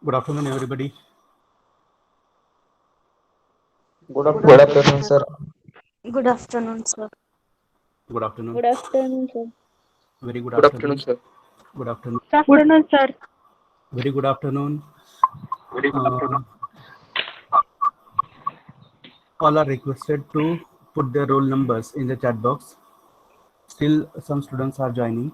Good afternoon, everybody. Good afternoon, sir. Good afternoon, sir. Good afternoon. Good afternoon, sir. Very good Good afternoon, afternoon. sir. Good afternoon. Good afternoon, sir. Very good afternoon. Uh, all are requested to put their roll numbers in the chat box. Still, some students are joining.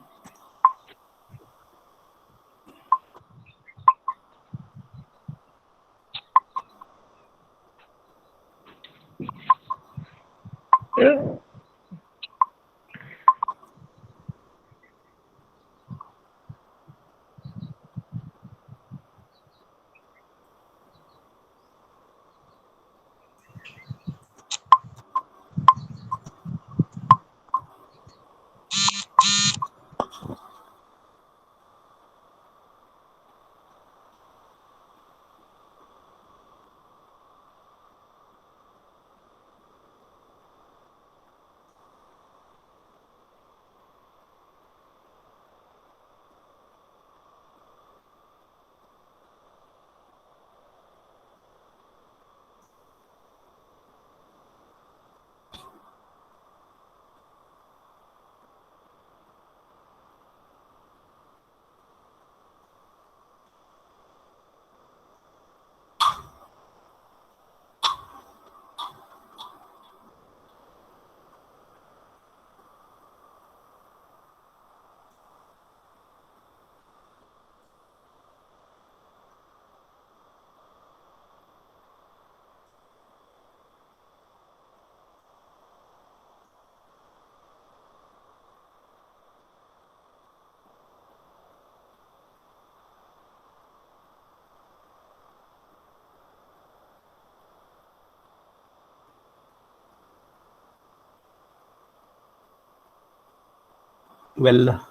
Well,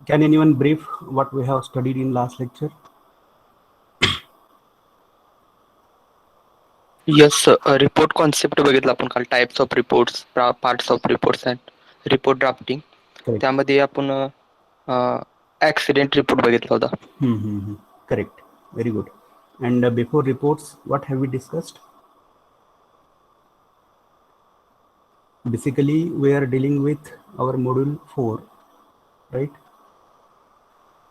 can anyone brief what we have studied in last lecture? Yes, sir. Report concept बघितला आपण काल types of reports, parts of reports and report drafting. Correct. त्यामध्ये आपण accident report बघितला होता. Correct. Very good. And before reports, what have we discussed? Basically, we are dealing with our module 4, right?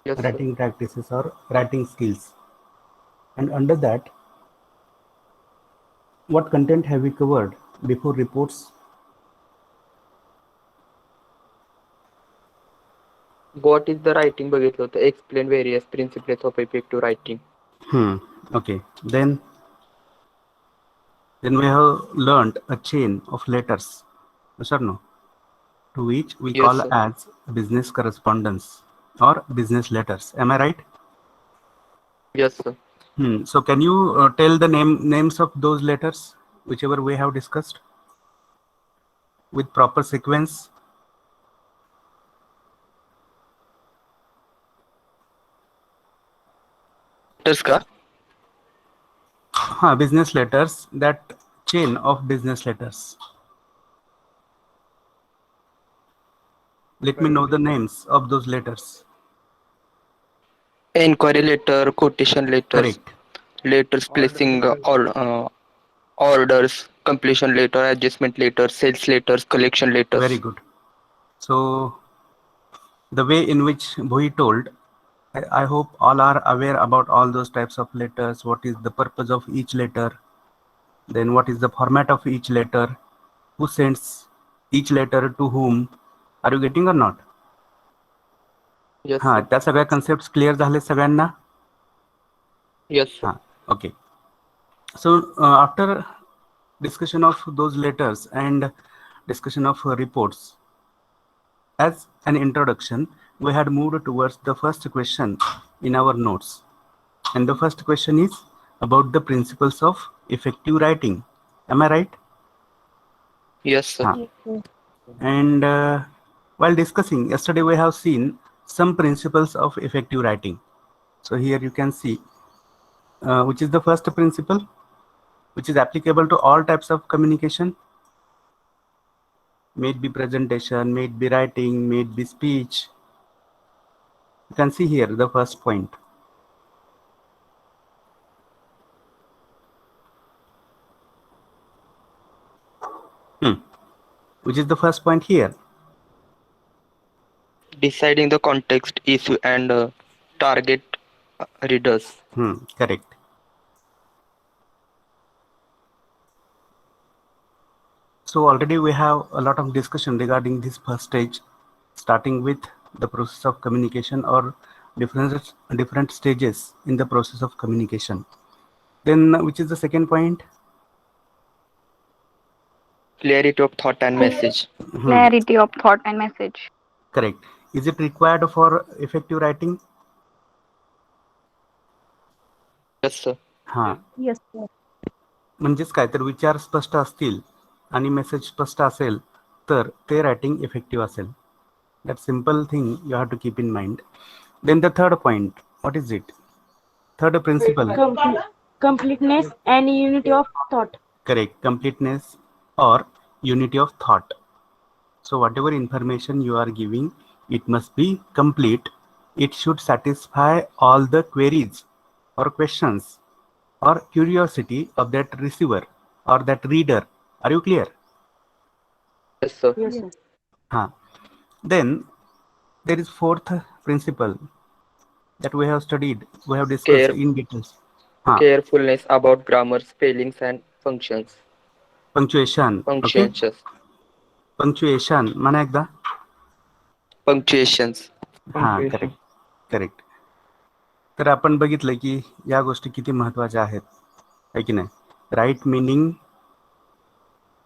Yes, sir. Writing practices or writing skills. And under that, what content have we covered before reports? What is the writing बघितलं होतं. Explain various principles of effective writing. Okay. Then we have learned a chain of letters, yes or no? To which we Yes, call sir. as business correspondence or business letters. Am I right? Yes, sir. So can you tell the names of those letters, whichever we have discussed, with proper sequence? Letters का? Business letters, that chain of business letters. Let me know the names of those letters. Inquiry letter, quotation letters, Correct. letters placing orders, completion letter, adjustment letter, sales letters, collection letters. Very good. So the way in which Bhui told, I hope all are aware about all those types of letters. What is the purpose of each letter? Then what is the format of each letter? Who sends each letter to whom? Are you getting or not? Yes, हाँ, sir. त्या सगळ्या concepts clear झाले सगळ्यांना? Yes, sir. Okay. So after discussion of those letters and discussion of reports, as an introduction, we had moved towards the first question in our notes. And the first question is about the principles of effective writing. Am I right? Yes, sir. Yes, sir. And while discussing, yesterday we have seen some principles of effective writing. So here you can see which is the first principle, which is applicable to all types of communication. May it be presentation, may it be writing, may it be speech. You can see here the first point. which is the first point here. Deciding the context, issue, and target readers. Correct. So already we have a lot of discussion regarding this first stage, starting with the process of communication or different stages in the process of communication. Then which is the second point? Clarity of thought and message. Clarity of thought and message. Correct. Is it required for effective writing? Yes, sir. हा, Yes, sir. म्हणजेच काय तर विचार स्पष्ट असतील आणि message स्पष्ट असेल तर ते रायटिंग इफेक्टिव्ह असेल. That simple thing you have to keep in mind. Then the third point, what is it? Third principle. Completeness and unity of thought. Correct. Completeness or unity of thought. So whatever information you are giving, it must be complete. It should satisfy all the queries or questions or curiosity of that receiver or that reader. Are you clear? Yes, sir. Yes, sir. Then there is fourth principle that we have studied, we have discussed in details. Carefulness about grammar, spellings, and functions. Punctuation. Okay. Punctuation म्हणा एकदा. Punctuations. Correct correct. तर आपण बघितलं की या गोष्टी किती महत्वाच्या आहेत, आहे की नाही. Right meaning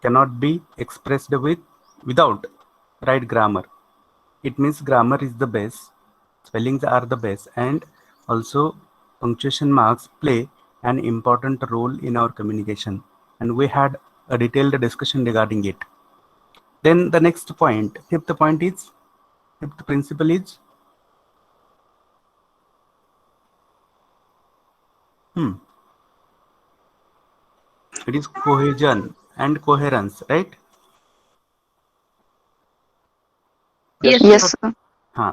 cannot be expressed without right grammar. It means grammar is the best, spellings are the best, and also punctuation marks play an important role in our communication, and we had a detailed discussion regarding it. Then the next point, fifth principle is it is cohesion and coherence, right? Yes, sir. हा,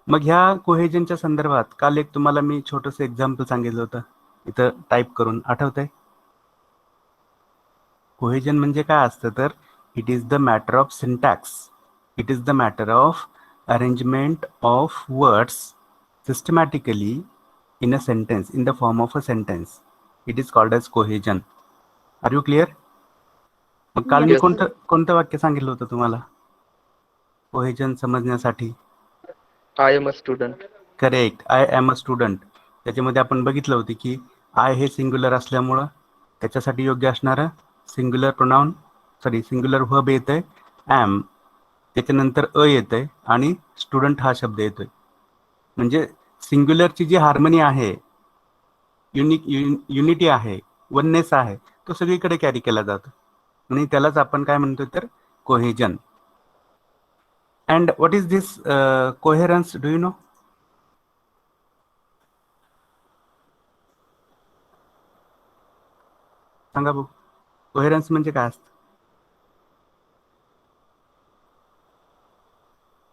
मग ह्या कोहेजनच्या संदर्भात काल एक तुम्हाला मी छोटस example सांगितलं होतं इथं टाईप करून, आठवतंय? कोहेजन म्हणजे काय असतं तर it is the matter of syntax, it is the matter of arrangement of words systematically in a sentence, in the form of a sentence. It is called as cohesion. Are you clear? मग काल मी कोणतं वाक्य सांगितलं होतं तुम्हाला cohesion समजण्यासाठी? I am a student. Correct, I am a student. त्याच्यामध्ये आपण बघितलं होतं की आय हे सिंग्युलर असल्यामुळं त्याच्यासाठी योग्य असणारं सिंग्युलर प्रोनाउन, सिंग्युलर व्हर्ब येतंय ॲम, त्याच्यानंतर अ येतंय आणि स्टुडंट हा शब्द येतोय. म्हणजे सिंग्युलरची जी हार्मनी आहे, युनिटी आहे, वननेस आहे, तो सगळीकडे कॅरी केला जातो आणि त्यालाच आपण काय म्हणतोय तर cohesion. And what is this coherence, do you know? सांगा भाऊ, कोहेरन्स म्हणजे काय असतं?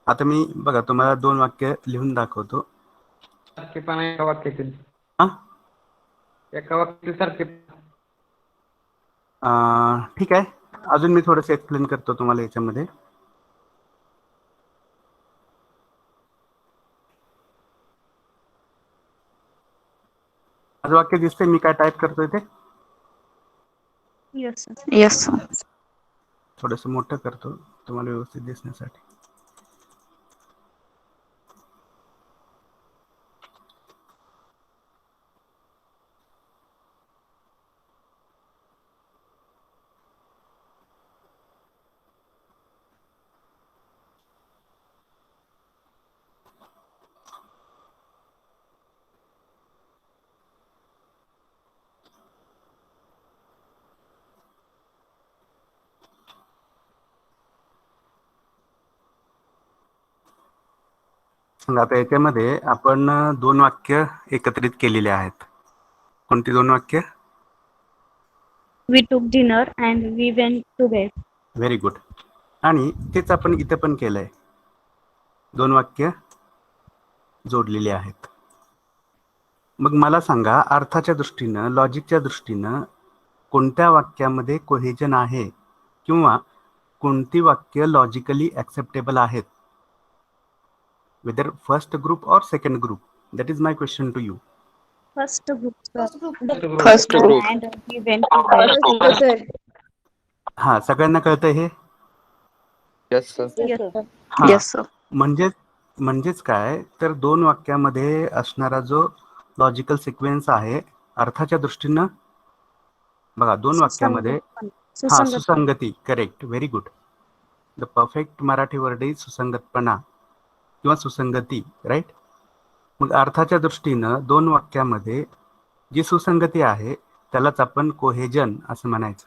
आता मी बघा तुम्हाला 2 वाक्य लिहून दाखवतो. एका वाक्यातील ठीक आहे, अजून मी थोडंसं एक्सप्लेन करतो तुम्हाला याच्यामध्ये. आज वाक्य दिसतंय मी काय टाईप करतोय ते? Yes, sir. Yes, sir. थोडंसं मोठं करतो तुम्हाला व्यवस्थित दिसण्यासाठी. आता याच्यामध्ये आपण 2 वाक्य एकत्रित केलेले आहेत. कोणती 2 वाक्य? We took dinner and we went to bed. Very good. आणि तेच आपण इथे पण केलंय, 2 वाक्य जोडलेली आहेत. मग मला सांगा अर्थाच्या दृष्टीनं, लॉजिकच्या दृष्टीनं कोणत्या वाक्यामध्ये कोहेजन आहे किंवा कोणती वाक्य लॉजिकली ऍक्सेप्टेबल आहेत, whether first group or second group? That is my question to you. First group, sir. First group. And we went to bed. हा, सगळ्यांना कळतंय हे? Yes, sir. Yes, sir. हा, Yes, sir. म्हणजेच काय तर दोन वाक्यामध्ये असणारा जो लॉजिकल सिक्वेन्स आहे अर्थाच्या दृष्टीनं, बघा दोन वाक्यामध्ये हा सुसंगत. सुसंगती, correct, very good. The perfect Marathi word is सुसंगतपणा किंवा सुसंगती, राईट. मग अर्थाच्या दृष्टीनं दोन वाक्यामध्ये जी सुसंगती आहे त्यालाच आपण कोहेजन असं म्हणायचं.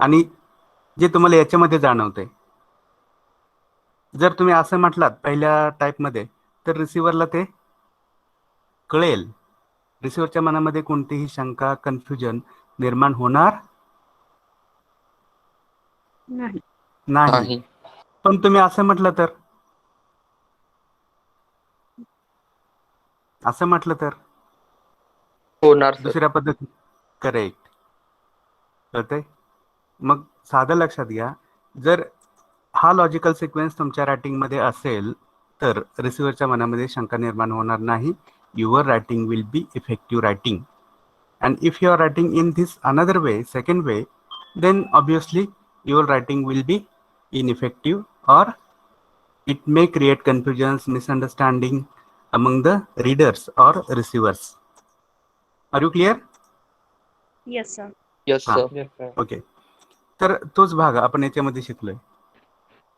आणि जे तुम्हाला याच्यामध्ये जाणवतंय, जर तुम्ही असं म्हटलात पहिल्या टाईपमध्ये तर रिसिव्हरला ते कळेल, रिसिव्हरच्या मनामध्ये कोणतीही शंका, कन्फ्युजन निर्माण होणार नाही. नाही. पण तुम्ही असं म्हटलं तर, असं म्हटलं तर होणार सर. दुसऱ्या पद्धती, करेक्ट, कळतंय. मग साधं लक्षात घ्या, जर हा लॉजिकल सिक्वेन्स तुमच्या रायटिंगमध्ये असेल तर रिसिव्हरच्या मनामध्ये शंका निर्माण होणार नाही. Your writing will be effective writing. And if you are writing in this another way, second way, then obviously your writing will be ineffective, or it may create confusions, misunderstanding among the readers or receivers. Are you clear? Yes, sir. Yes, हा. sir. Okay, तर तोच भाग आपण याच्यामध्ये शिकलोय.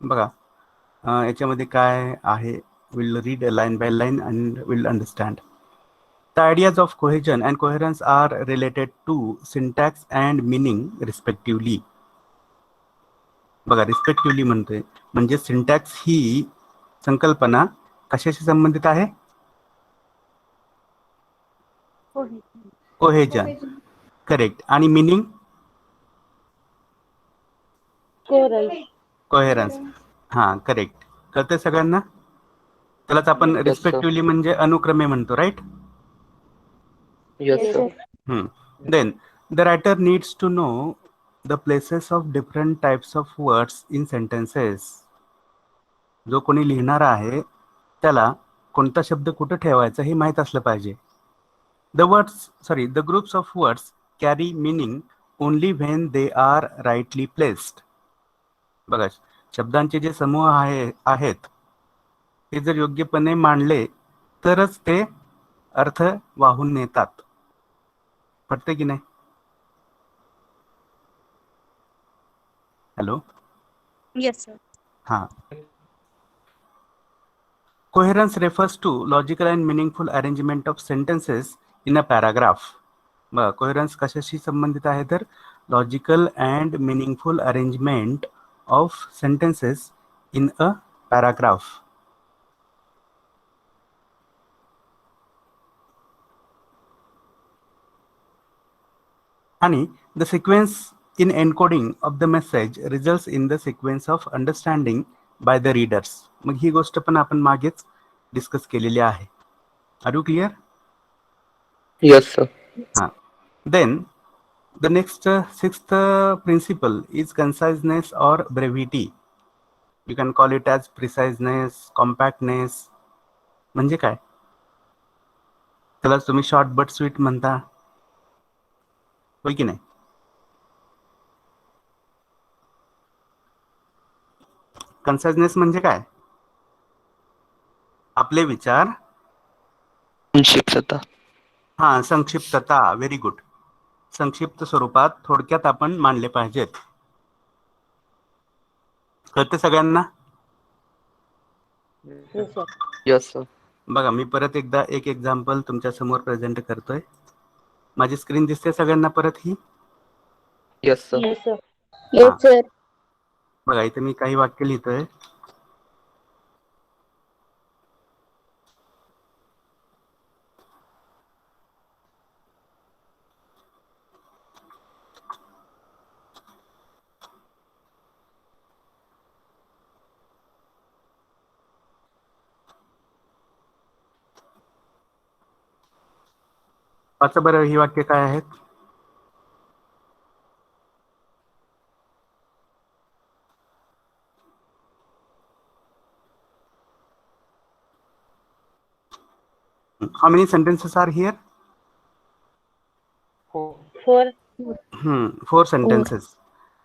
बघा याच्यामध्ये काय आहे, will read line by line and will understand. The ideas of cohesion and coherence are related to syntax and meaning respectively. बघा रिस्पेक्टिव्हली म्हणतोय म्हणजे सिंटॅक्स ही संकल्पना कशाशी संबंधित आहे? Cohesion, correct. आणि मिनिंग कोहेरन्स, हा करेक्ट. कळतंय सगळ्यांना? त्यालाच आपण sir. रिस्पेक्टिव्हली म्हणजे अनुक्रमे म्हणतो, right. Yes, sir. Then the writer needs to know the places of different types of words in sentences. जो कोणी लिहिणार आहे त्याला कोणता शब्द कुठे ठेवायचा हे माहित असलं पाहिजे. The groups of words carry meaning only when they are rightly placed. बघा, शब्दांचे जे समूह आहेत ते जर योग्यपणे मांडले तरच ते अर्थ वाहून नेतात. पटते की नाही? हॅलो. Yes, sir. हा. Coherence refers to logical and meaningful arrangement of sentences in a paragraph. बघा कोहेरन्स कशाशी संबंधित आहे तर logical and meaningful arrangement of sentences in a paragraph. आणि the sequence in encoding of the message results in the sequence of understanding by the readers. मग ही गोष्ट पण आपण मागेच डिस्कस केलेली आहे. Are you clear? Yes, sir. Then the next sixth principle is conciseness or brevity. You can call it as preciseness, compactness. म्हणजे काय? त्याला तुम्ही शॉर्ट बट स्वीट म्हणता, होय की नाही? कन्साइजनेस म्हणजे काय? आपले विचार, संक्षिप्तता. हा संक्षिप्तता, व्हेरी गुड. संक्षिप्त स्वरूपात थोडक्यात आपण मांडले पाहिजेत. कळते सगळ्यांना? Yes, sir. बघा मी परत एकदा एक एक्झाम्पल तुमच्या समोर प्रेझेंट करतोय. माझी स्क्रीन दिसते सगळ्यांना परत ही? Yes, sir. Yes, sir. बघा इथे मी काही वाक्य लिहितोय. वाचा बरं ही वाक्य काय आहेत? How many sentences are here? Four. 4 sentences.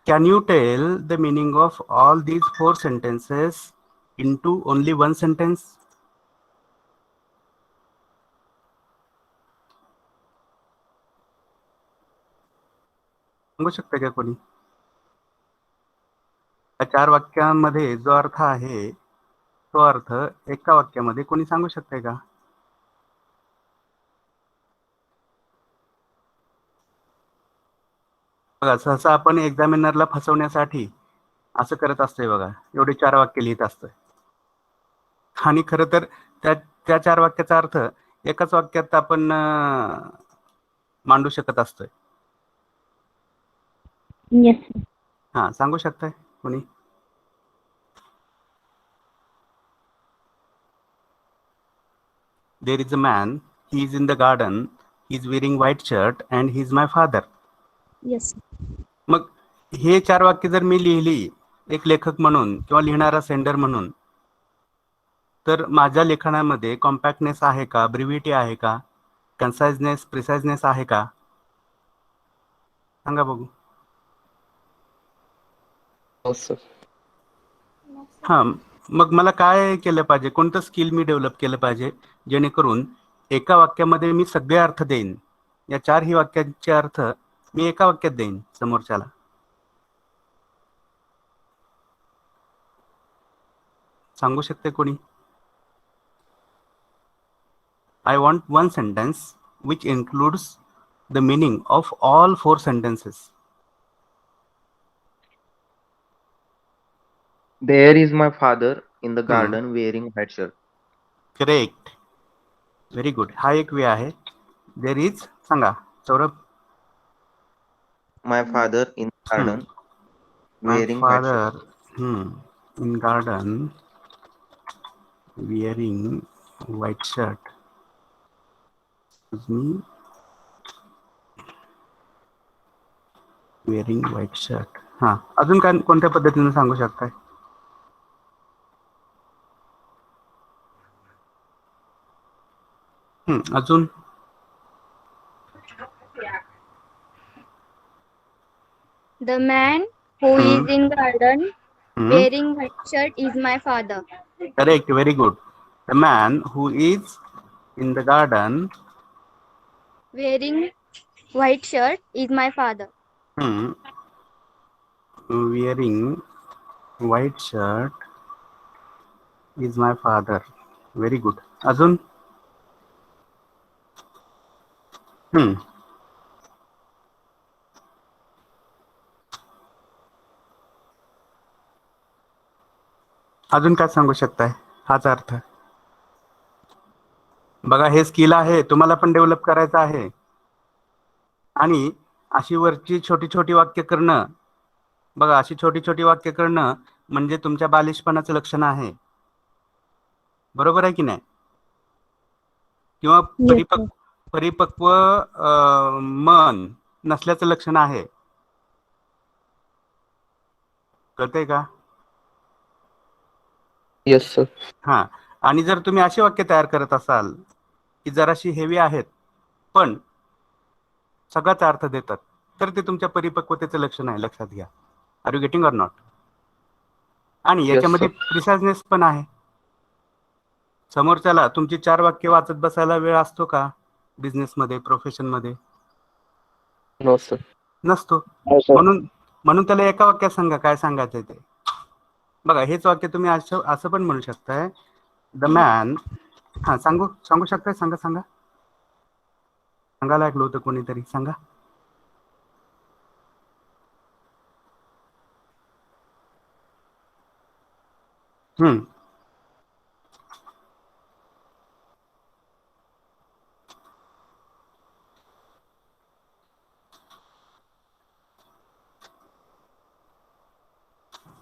Can you tell the meaning of all these 4 sentences into only one sentence? सांगू शकता का कोणी? या 4 वाक्यांमध्ये जो अर्थ आहे तो अर्थ एका वाक्यामध्ये कोणी सांगू शकते का? बघा, सहसा आपण एक्झामिनरला फसवण्यासाठी असं करत असतोय बघा, एवढे 4 वाक्य लिहित असतोय आणि खरं तर त्या 4 वाक्याचा अर्थ एकाच वाक्यात आपण मांडू शकत असतोय. Yes, sir. हा, सांगू शकताय कोणी? There is a man, he is in the garden, he is wearing white shirt and he is my father. Yes, sir. मग हे 4 वाक्य जर मी लिहिली एक लेखक म्हणून किंवा लिहिणारा सेंडर म्हणून, तर माझ्या लेखनामध्ये कॉम्पॅक्टनेस आहे का, ब्रिव्हिटी आहे का, कन्साइजनेस, प्रिसाइजनेस आहे का? सांगा बघू. No, sir. हा, मग मला काय केलं पाहिजे, कोणतं स्किल मी डेव्हलप केलं पाहिजे जेणेकरून एका वाक्यामध्ये मी सगळे अर्थ देईन, या 4ही वाक्यांचे अर्थ मी एका वाक्यात देईन समोरच्याला. सांगू शकते कोणी? I want one sentence which includes the meaning of all 4 sentences. There is my father in the garden wearing white shirt. Correct. Very good. हा एक वे आहे. There is, सांगा Saurabh. My father in the garden My wearing white father shirt. in garden wearing white shirt. Excuse me. Wearing white shirt. हा, अजून काय कोणत्या पद्धतीने सांगू शकताय? अजून? The man who is in garden wearing white shirt is my father. Correct. Very good. The man who is in the garden Wearing white shirt is my father. wearing white shirt is my father. Very good. अजून? अजून काय सांगू शकताय? हाच अर्थ. बघा, हे skill आहे, तुम्हाला पण डेव्हलप करायचं आहे. आणि अशी वरची छोटी छोटी वाक्य करणं, बघा, अशी छोटी छोटी वाक्य करणं म्हणजे तुमच्या बालिशपणाचं लक्षण आहे. बरोबर आहे की नाही? किंवा परिपक्व मन नसल्याचं लक्षण आहे. कळतंय का? Yes, sir. हा, आणि जर तुम्ही अशी वाक्य तयार करत असाल की जराशी हेवी आहेत पण सगळाच अर्थ देतात, तर ते तुमच्या परिपक्वतेचं लक्षण आहे. लक्षात घ्या. Are you getting or not? आणि याच्यामध्ये प्रिसाइजनेस पण आहे. समोरच्याला तुमची 4 वाक्य वाचत बसायला वेळ असतो का बिझनेसमध्ये, प्रोफेशनमध्ये? No, sir. नसतो. म्हणून त्याला एका वाक्यात सांगा काय सांगायचं ते. बघा, हेच वाक्य तुम्ही असं पण म्हणू शकताय. द मॅन, हा, सांगू शकताय? सांगा सांगायला ऐकलं होतं कोणीतरी. सांगा.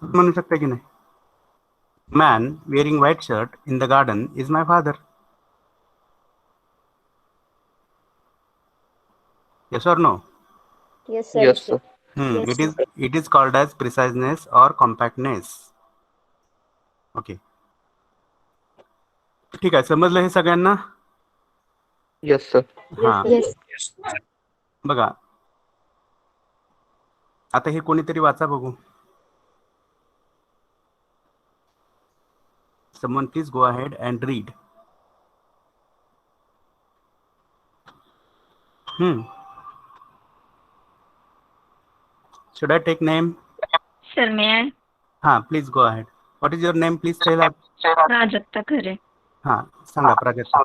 म्हणू शकता की नाही? Man wearing white shirt in the garden is my father. Yes or no? Yes, sir. Yes, sir. Yes, It is called as preciseness or compactness. Okay. ठीक आहे, समजलं हे सगळ्यांना? Yes, sir. हा Yes. बघा, आता हे कोणीतरी वाचा बघू. Someone please go ahead and read. Should I take name? Sir, may I? हा, please go ahead. What is your name? Please tell us. Prajakta खरे. हा, सांगा प्राजक्ता.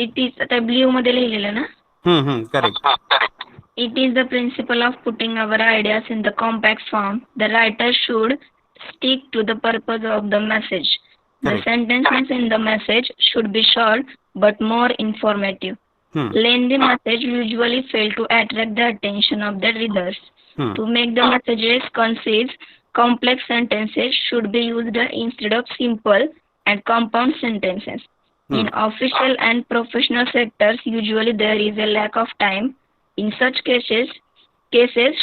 It is आता ब्ल्यू मध्ये लिहिलेलं ना. Correct. It is the principle of putting our ideas in the compact form. The writer should stick to the purpose of the message. The Correct. sentences in the message should be short but more informative. Lengthy message usually fail to attract the attention of the readers. To make the messages concise, complex sentences should be used instead of simple and compound sentences. In official and professional sectors, usually there is a lack of time. In such cases,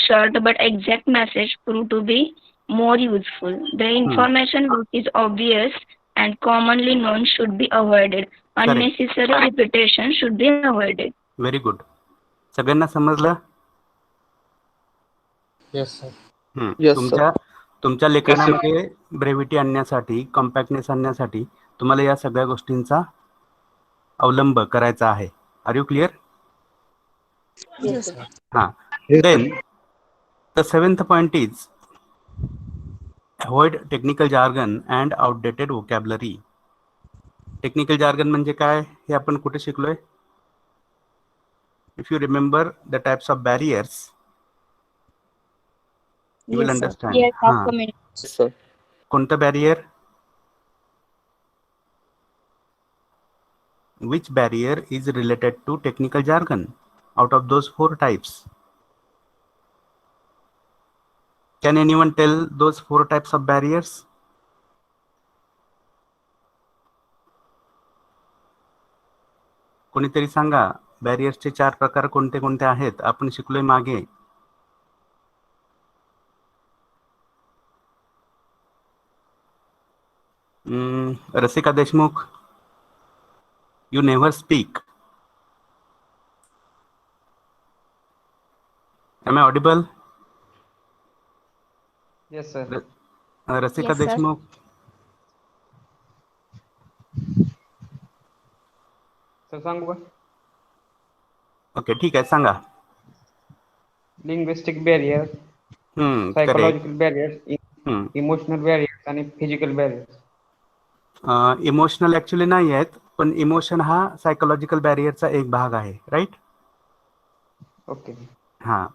short but exact message prove to be more useful. The information which is obvious and commonly known should be avoided. Unnecessary repetition should be avoided. Very good. सगळ्यांना समजलं? Yes, sir. Yes, sir. तुमच्या लेखनामध्ये brevity आणण्यासाठी, compactness आणण्यासाठी तुम्हाला या सगळ्या गोष्टींचा अवलंब करायचा आहे. Are you clear? Yes. हा. Then the 7th point is avoid technical jargon and outdated vocabulary. Technical jargon म्हणजे काय हे आपण कुठे शिकलोय? If you remember the types of barriers, you will understand. Yes, हा, Yes, sir. कोणतं barrier? Which barrier is related to technical jargon out of those 4 types? Can anyone tell those 4 types of barriers? कोणीतरी सांगा, बॅरियर्सचे 4 प्रकार कोणते कोणते आहेत? आपण शिकलोय मागे. Rasika Deshmukh, you never speak. Am I audible? Yes, sir. Rasika Yes, sir. Deshmukh. Sir सांगू का? ओके, ठीक आहे, सांगा. Linguistic barrier, correct. Psychological barriers, emotional barriers आणि फिजिकल बॅरियर्स. इमोशनल ऍक्च्युली नाही आहेत, पण इमोशन हा सायकोलॉजिकल बॅरियरचा एक भाग आहे, राईट? ओके. हां.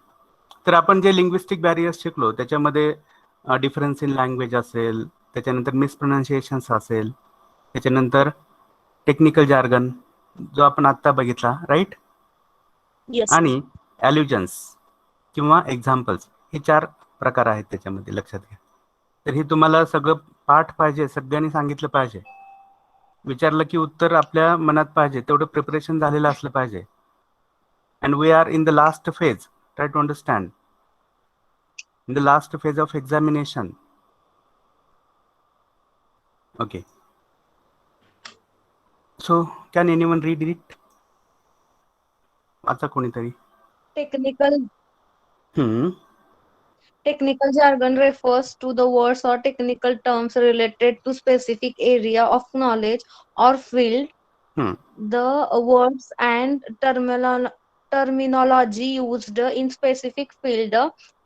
तर आपण जे लिंग्विस्टिक बॅरियर्स शिकलो त्याच्यामध्ये डिफरन्स इन लँग्वेज असेल, त्याच्यानंतर मिसप्रोनाऊन्सिएशन्स असेल, त्याच्यानंतर टेक्निकल जार्गन जो आपण आत्ता बघितला, राईट? Yes. आणि ॲल्युजन्स किंवा एक्झाम्पल्स, हे 4 प्रकार आहेत त्याच्यामध्ये, लक्षात घ्या. तर हे तुम्हाला सगळं पाठ पाहिजे, सगळ्यांनी सांगितलं पाहिजे. विचारलं की उत्तर आपल्या मनात पाहिजे, तेवढं प्रिपरेशन झालेलं असलं पाहिजे. And we are in the last phase. Try to understand. In the last phase of examination. Okay. So, can anyone read it? वाचा कोणीतरी. Technical jargon refers to the words or technical terms related to specific area of knowledge or field. The words and terminology used in specific field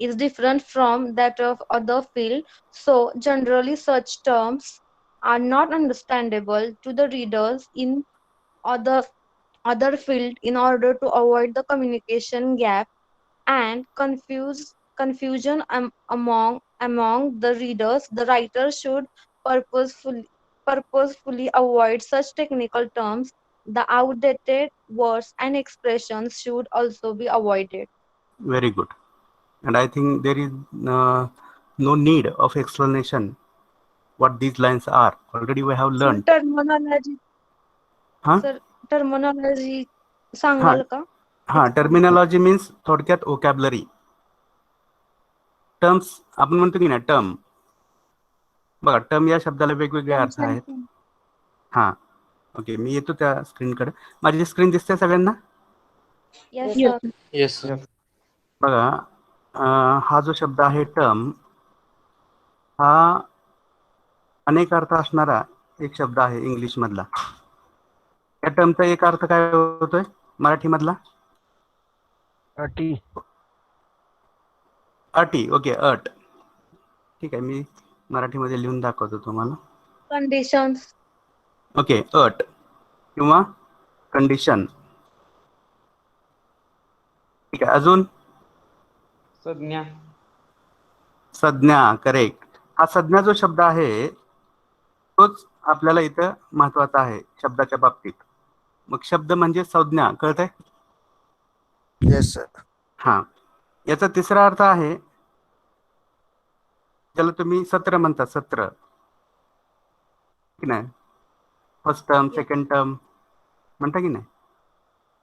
is different from that of other field. So generally such terms are not understandable to the readers in other field. In order to avoid the communication gap and confusion among the readers, the writer should purposefully avoid such technical terms. The outdated words and expressions should also be avoided. Very good. And I think there is no need of explanation what these lines are. Already we have learned. Terminology. Huh? Sir, terminology सांगाल का? हां, terminology means थोडक्यात vocabulary. Terms आपण म्हणतो की ना, term. बघा, term या शब्दाला वेगवेगळे अर्थ आहेत. हां, ओके, मी येतो त्या स्क्रीनकडे. माझी स्क्रीन दिसते सगळ्यांना? Yes, Yes. sir. येस बघा, हा जो शब्द आहे टर्म, हा अनेक अर्थ असणारा एक शब्द आहे इंग्लिश मधला. या टर्मचा एक अर्थ काय होतोय मराठी मधला? अटी. अटी. ओके, अट. ठीक आहे, मी मराठीमध्ये लिहून दाखवतो तुम्हाला. Conditions. ओके, अट किंवा कंडिशन. ठीक आहे, अजून? संज्ञा. संज्ञा. करेक्ट. हा संज्ञा जो शब्द आहे तोच आपल्याला इथं महत्वाचा आहे शब्दाच्या बाबतीत. मग शब्द म्हणजे संज्ञा, कळतंय? Yes sir. हा, याचा तिसरा अर्थ आहे ज्याला तुम्ही सत्र म्हणता, सत्र की नाही? फर्स्ट टर्म, सेकंड टर्म म्हणता की नाही?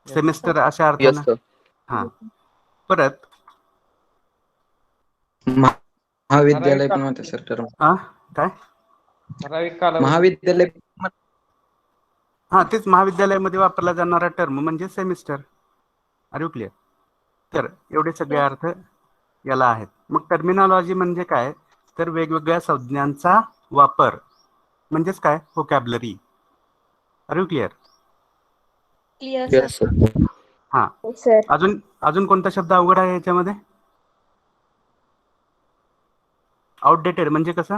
सेमिस्टर अशा येस अर्थानं. सर. हा, परत महाविद्यालय पण म्हणते सर टर्म. काय? ठराविक कालावधी. महाविद्यालय. हा, तेच महाविद्यालयामध्ये वापरला जाणारा टर्म म्हणजे सेमिस्टर. R you clear? तर एवढे सगळे अर्थ याला आहेत. मग टर्मिनॉलॉजी म्हणजे काय? तर वेगवेगळ्या संज्ञांचा वापर म्हणजेच काय? Vocabulary. Are you clear? Clear, yes sir. Sir. हा, Sir. अजून कोणता शब्द अवघड आहे याच्यामध्ये? आउटडेटेड म्हणजे कसा?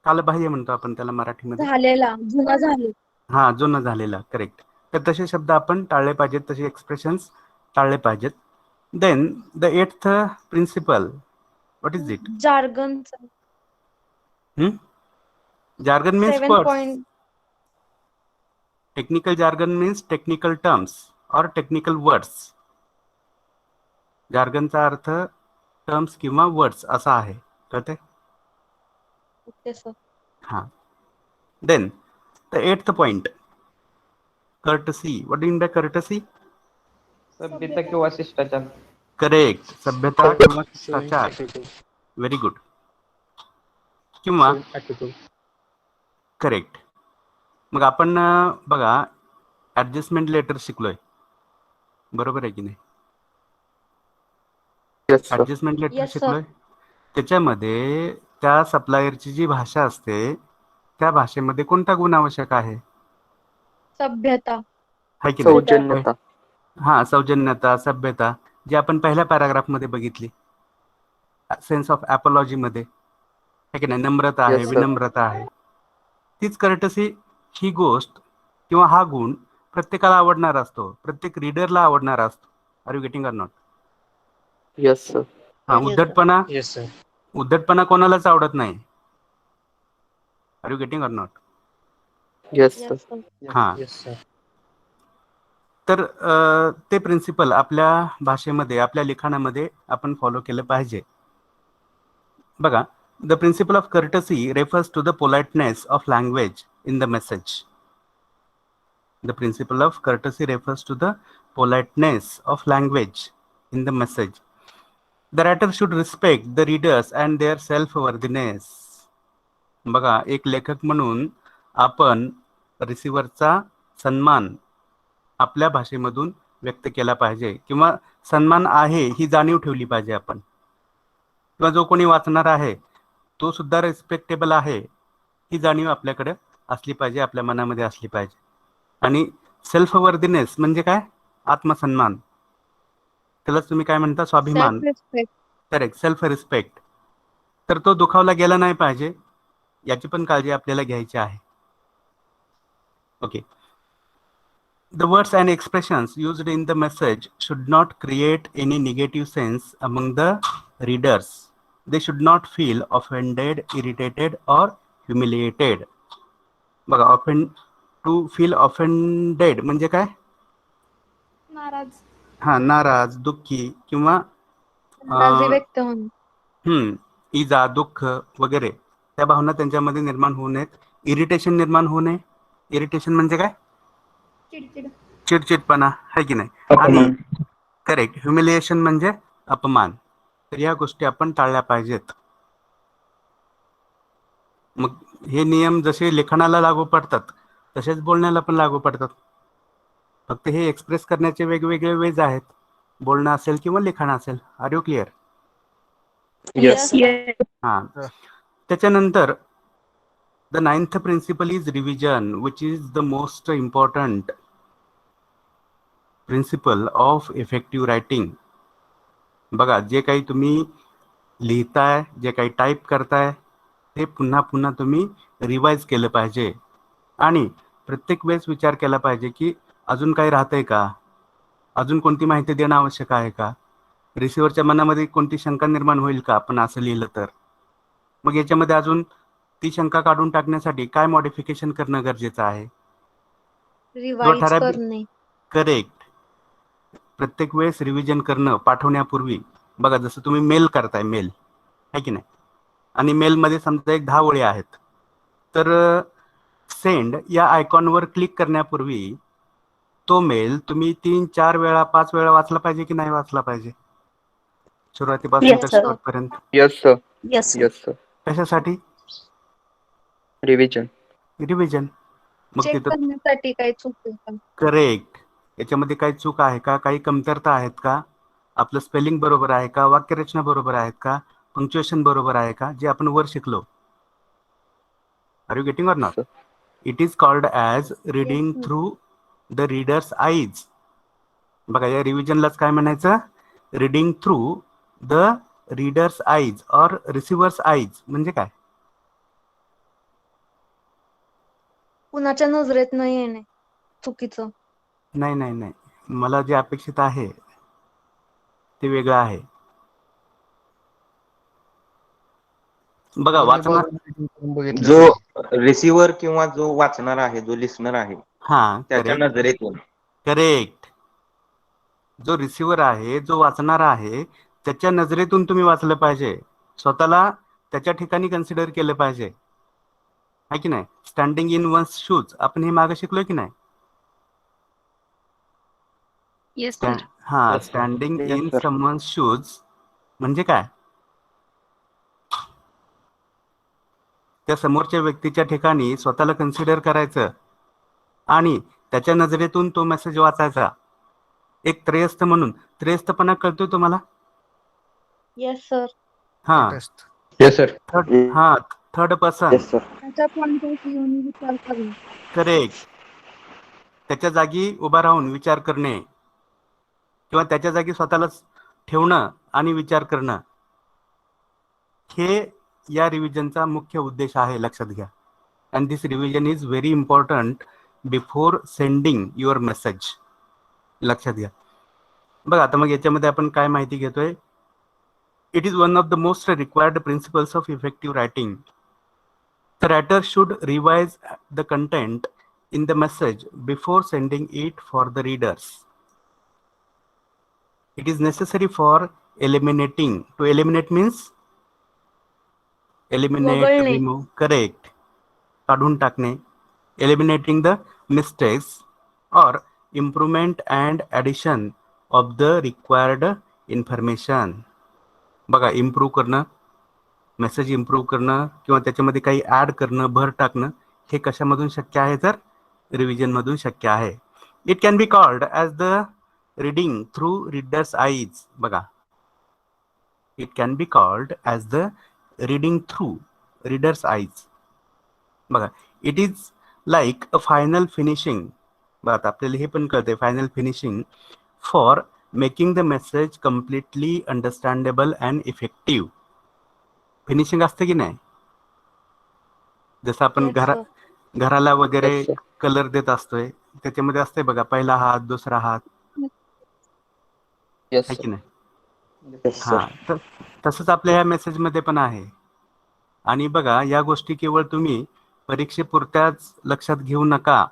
कालबाह्य म्हणतो आपण त्याला मराठीमध्ये. झालेला, जुना झाले. हा, जुना झालेला. करेक्ट. तर तसे शब्द आपण टाळले पाहिजेत, तसे एक्सप्रेशन्स टाळले पाहिजेत. Then the 8th principle, what is it? Jargon. Jargon means 7 words. point. Technical jargon means technical terms or technical words. जार्गनचा अर्थ टर्म्स किंवा वर्ड्स असा आहे, कळते? Okay, sir. हा. Then the 8th point, courtesy. What do you mean by courtesy? सभ्यता किंवा शिष्टाचार. Correct. सभ्यता किंवा शिष्टाचार. Very good. किंवा करेक्ट. मग आपण बघा ऍडजस्टमेंट लेटर शिकलोय, बरोबर आहे की नाही? Yes sir. Adjustment letter Yes, sir. शिकलोय. त्याच्यामध्ये त्या सप्लायरची जी भाषा असते त्या भाषेमध्ये कोणता गुण आवश्यक आहे? सभ्यता. आहे की नाही? सौजन्यता. हा, सौजन्यता, सभ्यता, जी आपण पहिल्या पॅराग्राफ मध्ये बघितली. सेन्स ऑफ अपॉलॉजी मध्ये, आहे की नाही? नम्रता आहे, Yes, sir. विनम्रता आहे. तीच कर्टसी ही गोष्ट किंवा हा गुण प्रत्येकाला आवडणारा असतो, प्रत्येक रीडरला आवडणारा असतो. Are you getting or not? Yes sir. हा, उद्धटपणा. Yes sir. उद्धटपणा कोणालाच आवडत नाही. Are you getting or not? Yes Yes, sir. sir. हा, येस सर. तर ते प्रिन्सिपल आपल्या भाषेमध्ये, आपल्या लिखाणामध्ये आपण फॉलो केलं पाहिजे. बघा, the principle of courtesy refers to the politeness of language in the message. The principle of courtesy refers to the politeness of language in the message. The writer should respect the readers and their self worthiness. बघा, एक लेखक म्हणून आपण रिसिव्हरचा सन्मान आपल्या भाषेमधून व्यक्त केला पाहिजे, किंवा सन्मान आहे ही जाणीव ठेवली पाहिजे आपण, किंवा जो कोणी वाचणार आहे तो सुद्धा रिस्पेक्टेबल आहे ही जाणीव आपल्याकडे असली पाहिजे, आपल्या मनामध्ये असली पाहिजे. आणि सेल्फ वर्दीनेस म्हणजे काय? आत्मसन्मान. त्यालाच तुम्ही काय म्हणता? स्वाभिमान. Self-respect. करेक्ट. Self respect. तर तो दुखावला गेला नाही पाहिजे, याची पण काळजी आपल्याला घ्यायची आहे. Okay. The words and expressions used in the message should not create any negative sense among the readers. They should not feel offended, irritated, or humiliated. बघा, to feel offended म्हणजे काय? नाराज. हा, नाराज, दुःखी किंवा नाराजी व्यक्त होणे. इजा, दुःख वगैरे त्या भावना त्यांच्यामध्ये निर्माण होऊ नयेत. इरिटेशन निर्माण होऊ नये. इरिटेशन म्हणजे काय? चिडचिडपणा, आहे की नाही? आणि करेक्ट, ह्युमिलिएशन म्हणजे अपमान. तर या गोष्टी आपण टाळल्या पाहिजेत. मग हे नियम जसे लेखनाला लागू पडतात तसेच बोलण्याला पण लागू पडतात. फक्त हे एक्सप्रेस करण्याचे वेगवेगळे वेज आहेत, बोलणं असेल किंवा लिखाण असेल. Are you clear? Yes. Yes. हा. त्याच्यानंतर the 9th principle is revision, which is the most important principle of effective writing. बघा, जे काही तुम्ही लिहिताय, जे काही टाईप करताय, ते पुन्हा पुन्हा तुम्ही रिवाइज केलं पाहिजे आणि प्रत्येक वेळेस विचार केला पाहिजे की अजून काही राहतंय का, अजून कोणती माहिती देणं आवश्यक आहे का, रिसिव्हरच्या मनामध्ये कोणती शंका निर्माण होईल का आपण असं लिहिलं तर. मग याच्यामध्ये अजून ती शंका काढून टाकण्यासाठी काय मॉडिफिकेशन करणं गरजेचं आहे. रिवाइज करणे. करेक्ट. प्रत्येक वेळेस रिव्हिजन करणं पाठवण्यापूर्वी. बघा, जसं तुम्ही मेल करताय, मेल आहे की नाही, आणि मेलमध्ये समजा एक 10 ओळी आहेत, तर सेंड या आयकॉनवर क्लिक करण्यापूर्वी तो मेल तुम्ही 3, 4 वेळा, 5 वेळा वाचला पाहिजे की नाही वाचला पाहिजे, सुरुवातीपासून Yes, तर sir. शेवटपर्यंत. Yes, sir. Yes. Yes, sir. कशासाठी? Revision. रिव्हिजन. मग चेक तिथं करण्यासाठी काही चुकलं का? करेक्ट. याच्यामध्ये काही चूक आहे का, काही कमतरता आहेत का, आपलं स्पेलिंग बरोबर आहे का, वाक्यरचना बरोबर आहेत का, पंक्च्युएशन बरोबर आहे का, जे आपण वर शिकलो. Are you getting or not? Sir. It is called as reading Yes, through the readers eyes. बघा, या रिव्हिजनलाच काय म्हणायचं? Reading through the readers eyes or receivers eyes. म्हणजे काय? कुणाच्या नजरेत न येणे चुकीचं. नाही नाही नाही, मला जे अपेक्षित आहे ते वेगळं आहे. बघा, वाचणार, जो रिसिव्हर किंवा जो वाचणार आहे, जो लिस्नर आहे, हा, त्याच्या करेक्ट नजरेतून. करेक्ट. जो रिसिव्हर आहे, जो वाचणारा आहे, त्याच्या नजरेतून तुम्ही वाचलं पाहिजे. स्वतःला त्याच्या ठिकाणी कन्सिडर केलं पाहिजे, आहे की नाही. स्टँडिंग इन वन्स शूज, आपण हे मागे शिकलोय की नाही. Yes, sir. हा, Yes, sir. Standing Yes, in sir. Someone's shoes म्हणजे काय? त्या समोरच्या व्यक्तीच्या ठिकाणी स्वतःला कन्सिडर करायचं आणि त्याच्या नजरेतून तो मेसेज वाचायचा. एक त्रयस्थ म्हणून. त्रयस्थपणा कळतोय तुम्हाला? Yes sir. हा, Yes, sir. Third person. Yes, sir. त्याच्या पॉइंट ऑफ व्ह्यूने विचार करणे. करेक्ट. त्याच्या जागी उभा राहून विचार करणे किंवा त्याच्या जागी स्वतःला ठेवणं आणि विचार करणं, हे या रिव्हिजनचा मुख्य उद्देश आहे, लक्षात घ्या. And this revision is very important before sending your message. लक्षात घ्या. बघा, आता मग याच्यामध्ये आपण काय माहिती घेतोय? It is one of the most required principles of effective writing. The writer should revise the content in the message before sending it for the readers. It is necessary for eliminating. To eliminate means eliminate, वगळणे. remove. Correct. काढून टाकणे. Eliminating the mistakes or improvement and addition of the required information. बघा, improve करणं, message improve करणं किंवा त्याच्यामध्ये काही add करणं, भर टाकणं, हे कशामधून शक्य आहे? तर रिव्हिजनमधून शक्य आहे. It can be called as the reading through readers eyes. बघा, it can be called as the reading through readers eyes. बघा, it is like a final finishing. बघा, आता आपल्याला हे पण कळतंय, final finishing for making the message completely understandable and effective. Finishing असते की नाही? जसं आपण Yes, sir. घराला वगैरे Yes, sir. कलर देत असतोय, त्याच्यामध्ये असते बघा, पहिला हात, दुसरा हात, Yes, आहे sir. की नाही? Yes, हा, sir. तर तसंच आपल्या ह्या मेसेजमध्ये पण आहे. आणि बघा, या गोष्टी केवळ तुम्ही परीक्षेपुरत्याच लक्षात घेऊ नका.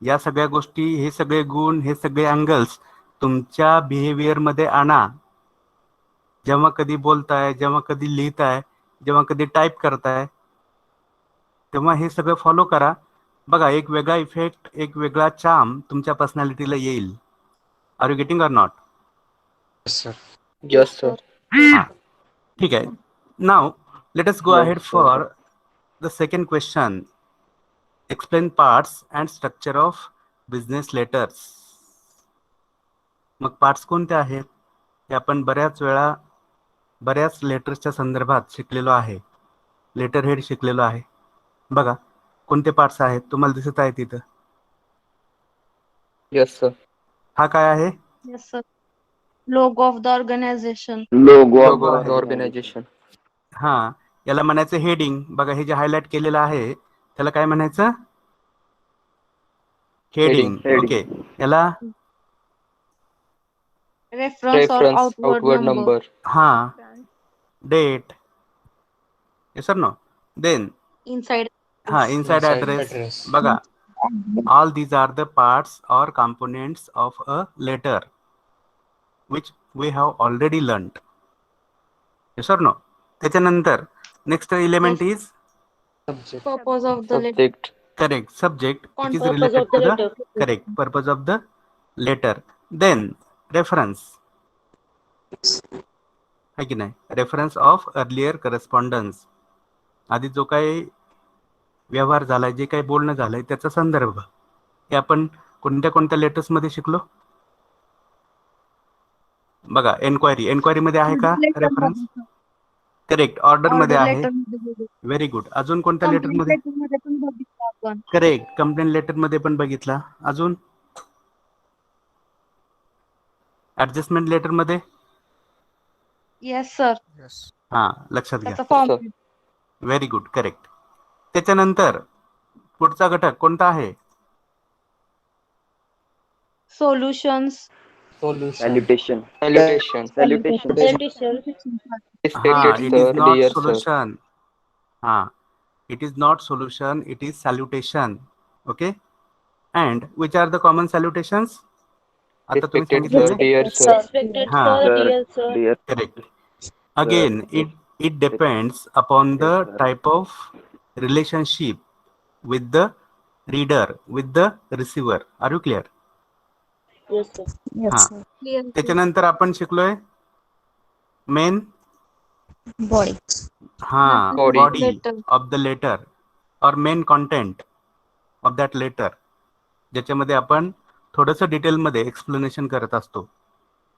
या सगळ्या गोष्टी, हे सगळे गुण, हे सगळे अँगल्स तुमच्या बिहेवियरमध्ये आणा. जेव्हा कधी बोलताय, जेव्हा कधी लिहिताय, जेव्हा कधी टाईप करताय, तेव्हा हे सगळं फॉलो करा. बघा, एक वेगळा इफेक्ट, एक वेगळा चार्म तुमच्या पर्सनॅलिटीला येईल. Are you getting or not? Yes, sir. ठीक आहे. Now let us go Yes, ahead sir. For the second question. Explain parts and structure of business letters. मग पार्ट्स कोणते आहेत हे आपण बऱ्याच लेटर्सच्या संदर्भात शिकलेलो आहे. लेटर हेड शिकलेलो आहे. बघा कोणते पार्ट्स आहेत तुम्हाला दिसत आहेत इथं. Yes, sir. हा काय आहे? Yes, sir. Logo of the organization. Logo Logo of the organization. हा, याला म्हणायचं हेडिंग. बघा हे जे हायलाइट केलेलं आहे त्याला काय म्हणायचं? हेडिंग. ओके, याला Reference or Reference, outward number. हा, date. yes or no? Then Inside. हा, inside address. बघा, all these are the parts or components of a letter which we have already learnt. yes or no? त्याच्यानंतर next element is Purpose of the letter. Subject. correct, subject which is Purpose related of the to the letter. correct purpose of the letter. Then reference है की नाही, reference of earlier correspondence. आधी जो काही व्यवहार झालाय, जे काही बोलणं झालंय त्याचा संदर्भ. हे आपण कोणत्या कोणत्या लेटर्स मध्ये शिकलो? बघा, एन्क्वायरी मध्ये आहे का रेफरन्स? करेक्ट. ऑर्डर मध्ये आहे. Very good. अजून कोणत्या लेटर मध्ये? करेक्ट, कंप्लेंट लेटर मध्ये पण बघितला. अजून ऍडजस्टमेंट लेटर मध्ये. Yes, sir. Yes. हा, लक्षात घ्या. त्याचा फॉर्म. Very good, correct. त्याच्यानंतर पुढचा घटक कोणता आहे? Solutions. सॅल्युटेशन. Salutation. हा, Stated, it is sir. Not Dear sir. Solution. हा, it is not solution, it is salutation. Okay. And which are the common salutations? आता तुम्ही Respected sir, सांगितलं. dear sir. Respected हा, sir, dear sir. Correct. Again, it depends upon the type of relationship with the reader, with the receiver. Are you clear? Yes, sir. हा. त्याच्यानंतर आपण शिकलोय main Body. हा, Body. Body Letter. Of the letter or main content of that letter, ज्याच्यामध्ये आपण थोडंसं डिटेलमध्ये explanation करत असतो.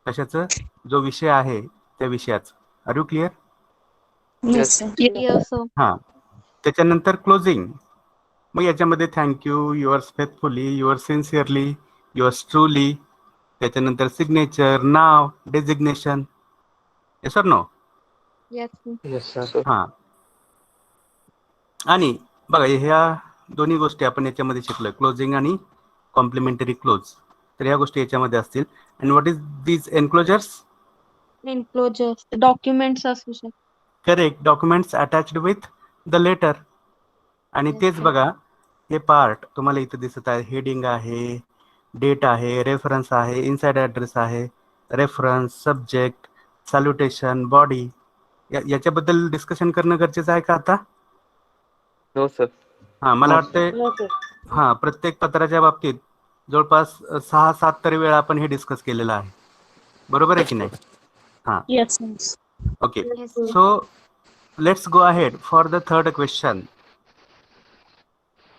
कशाचं? जो विषय आहे त्या विषयाचं. Are you clear? Yes, sir. Yes, sir. हा. त्याच्यानंतर क्लोजिंग. मग याच्यामध्ये thank you, yours faithfully, yours sincerely, yours truly. त्याच्यानंतर सिग्नेचर, नाव, designation. Yes or no? Yes, sir. Yes, sir. हा. आणि बघा ह्या दोन्ही गोष्टी आपण याच्यामध्ये शिकलोय, क्लोजिंग आणि कॉम्प्लिमेंटरी क्लोज. तर ह्या गोष्टी याच्यामध्ये असतील. And what is these enclosures? Enclosures. Documents असू शकतात. Correct, documents attached with the letter. आणि Yes, तेच sir. बघा, हे पार्ट तुम्हाला इथे दिसत आहे. हेडिंग आहे, डेट आहे, रेफरन्स आहे, इनसाइड ॲड्रेस आहे, रेफरन्स, सब्जेक्ट, सॅल्युटेशन, बॉडी. याच्याबद्दल डिस्कशन करणं गरजेचं आहे का आता? No, sir. हा, मला वाटतंय No, sir. हा, प्रत्येक पत्राच्या बाबतीत जवळपास 6-7 तरी वेळा आपण हे डिस्कस केलेलं आहे. बरोबर आहे की नाही? हा, Yes, sir. Okay. Yes, sir. So let's go ahead for the third question.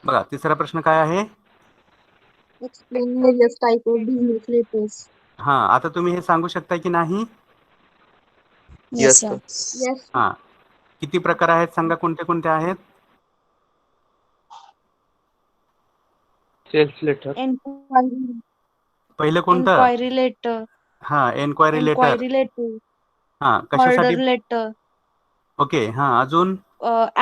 बघा, तिसरा प्रश्न काय आहे? Explain various type of business letters. हा, आता तुम्ही हे सांगू शकता की नाही? Yes, sir. Yes. हा, किती प्रकार आहेत सांगा, कोणते कोणते आहेत? Sales letter. Enquiry. पहिलं कोणतं? Enquiry letter. हा, एन्क्वायरी लेटर. Enquiry letter. हा, Order कशासाठी? letter. ओके. हा, अजून?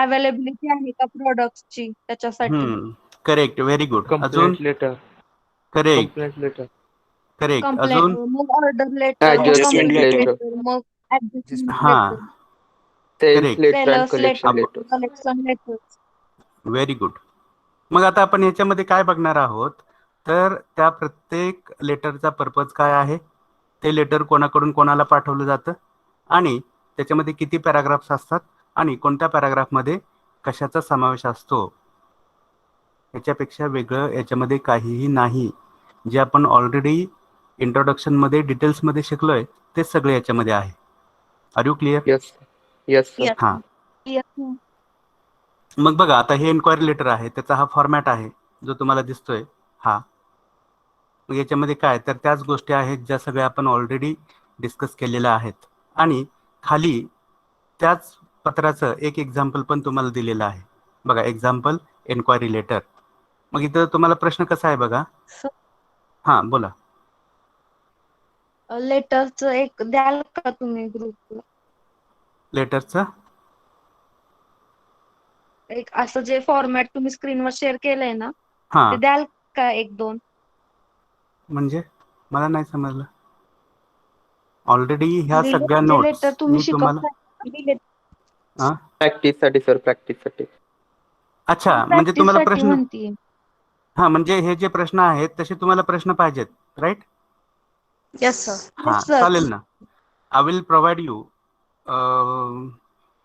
अवेलेबिलिटी आहे का प्रोडक्ट्सची त्याच्यासाठी. Correct, very good. अजून? Complaint letter. Correct, Complaint letter. Correct. Complaint, अजून? मग ऑर्डर लेटर, Adjustment letter. मग adjustment हा, letter. Sales Correct. letter and Sellers collection letter, letter. collection letter. Very good. मग आता आपण याच्यामध्ये काय बघणार आहोत, तर त्या प्रत्येक लेटरचा पर्पज काय आहे, ते लेटर कोणाकडून कोणाला पाठवलं जातं, आणि त्याच्यामध्ये किती पॅराग्राफ्स असतात, आणि कोणत्या पॅराग्राफमध्ये कशाचा समावेश असतो. याच्यापेक्षा वेगळं याच्यामध्ये काहीही नाही. जे आपण ऑलरेडी इंट्रोडक्शनमध्ये डिटेल्समध्ये शिकलोय ते सगळे याच्यामध्ये आहे. Are you clear? Yes. Yes, sir. Yes. हां, Yes. मग बघा आता हे इन्क्वायरी लेटर आहे, त्याचा हा फॉर्मॅट आहे जो तुम्हाला दिसतोय हा. मग याच्यामध्ये काय तर त्याच गोष्टी आहेत ज्या सगळ्या आपण ऑलरेडी डिस्कस केलेल्या आहेत, आणि खाली त्याच पत्राचं एक एक्झाम्पल पण तुम्हाला दिलेलं आहे बघा, एक्झाम्पल इन्क्वायरी लेटर. मग इथं तुम्हाला प्रश्न कसा आहे बघा. हा बोला. लेटरचं एक द्याल का तुम्ही ग्रुपला? लेटरचं एक असं जे फॉर्मॅट तुम्ही स्क्रीनवर शेअर केलंय ना, हा ते द्याल का 1-2? म्हणजे मला नाही समजलं. ऑलरेडी ह्या सगळ्या जे नोट्स लेटर तुम्ही मी तुम्हाला शिकवताय प्रॅक्टिस साठी सर, प्रॅक्टिस साठी. अच्छा म्हणजे प्रॅक्टिस तुम्हाला साठी प्रश्न, म्हणतीये. हा म्हणजे हे जे प्रश्न आहेत तसे तुम्हाला प्रश्न पाहिजेत, राईट? Yes, sir. हा Yes, sir. चालेल ना. I will provide you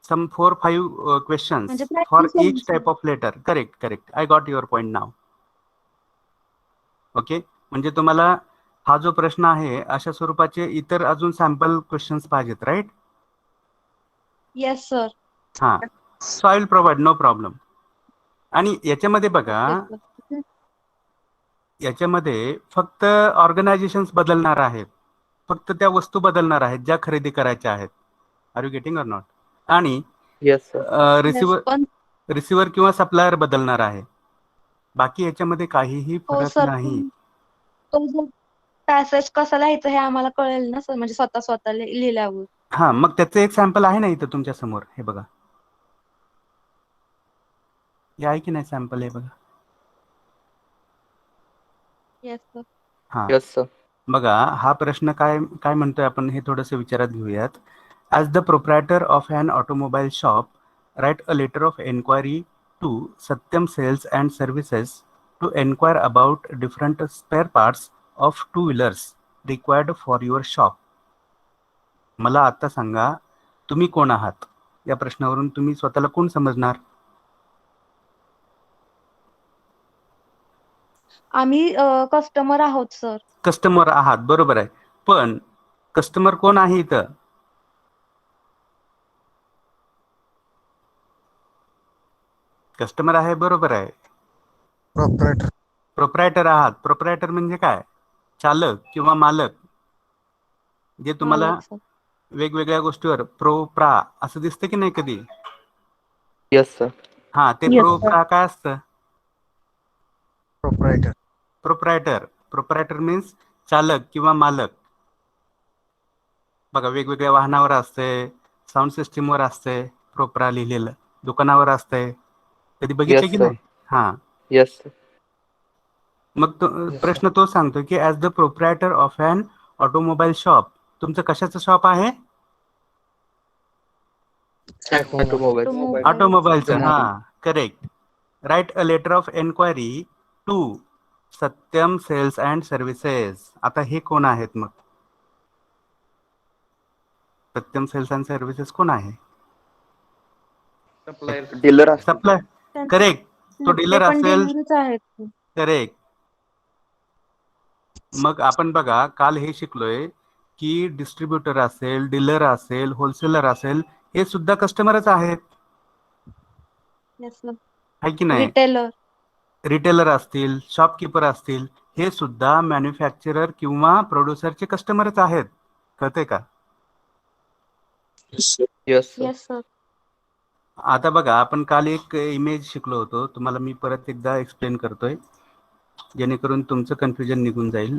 some 4-5 questions म्हणजे for practice each type of letter. Correct. I got your point now. Okay, म्हणजे तुम्हाला हा जो प्रश्न आहे अशा स्वरूपाचे इतर अजून सॅम्पल क्वेश्चन्स पाहिजेत, राईट? Yes sir. हा, so I will provide, no problem. आणि याच्यामध्ये बघा, याच्यामध्ये फक्त ऑर्गनायझेशन्स बदलणार आहेत, फक्त त्या वस्तू बदलणार आहेत ज्या खरेदी करायच्या आहेत. Are you getting or not? आणि येस सर. रिसिव्हर किंवा सप्लायर बदलणार आहे. बाकी याच्यामध्ये काहीही हो फरक सर, नाही. तो जो पॅसेज कसा लिहायचं हे आम्हाला कळेल ना सर, म्हणजे स्वतः लिहिल्यावर. हा, मग त्याचं एक सॅम्पल आहे ना इथं तुमच्या समोर, हे बघा. हे आहे की नाही सॅम्पल, हे बघा. Yes sir. हा येस सर. बघा, हा प्रश्न काय काय म्हणतोय आपण हे थोडंसं विचारात घेऊयात. As the proprietor of an automobile shop, right a letter of enquiry to Satyam sales and services to enquire about different spare parts of 2 wheelers required for your shop. मला आता सांगा, तुम्ही कोण आहात? या प्रश्नावरून तुम्ही स्वतःला कोण समजणार? आम्ही कस्टमर आहोत सर. कस्टमर आहात, बरोबर आहे. पण कस्टमर कोण आहे इथं? कस्टमर आहे, बरोबर आहे. प्रोपरायटर. प्रोप्रायटर आहात. प्रोप्रायटर म्हणजे काय? चालक किंवा मालक. जे तुम्हाला मालक सर. वेगवेगळ्या गोष्टीवर प्रो प्रा असं दिसतं की नाही कधी? Yes sir. हा, ते Yes, प्रो sir. प्रा काय असतं? प्रोपरायटर. प्रोप्रायटर मीन्स चालक किंवा मालक. बघा, वेगवेगळ्या वाहनावर असते, साऊंड सिस्टीमवर असते प्रोप्रा लिहिलेलं, दुकानावर असते. कधी बघितलं Yes, की sir. नाही? हा, येस सर. मग प्रश्न तो सांगतो की as the proprietor of an automobile shop, तुमचं कशाचं शॉप आहे? ऑटोमोबाईल. ऑटोमोबाईलचं. हा, correct. Write a letter of enquiry to Satyam sales and services. आता हे कोण आहेत मग? सत्यम सेल्स अँड सर्व्हिसेस कोण आहे? डीलर असतो. सप्लाय. करेक्ट, तो डीलर पण असेल. डीलरच आहेत. करेक्ट. मग आपण बघा, काल हे शिकलोय की डिस्ट्रीब्युटर असेल, डीलर असेल, होलसेलर असेल, हे सुद्धा कस्टमरच आहेत, येस सर. आहे की नाही? रिटेलर. रिटेलर असतील, शॉपकीपर असतील, हे सुद्धा मॅन्युफॅक्चरर किंवा प्रोड्युसरचे कस्टमरच आहेत. कळतंय का? Yes sir. Yes sir. आता बघा, आपण काल एक इमेज शिकलो होतो, तुम्हाला मी परत एकदा एक्सप्लेन करतोय जेणेकरून तुमचं कन्फ्युजन निघून जाईल.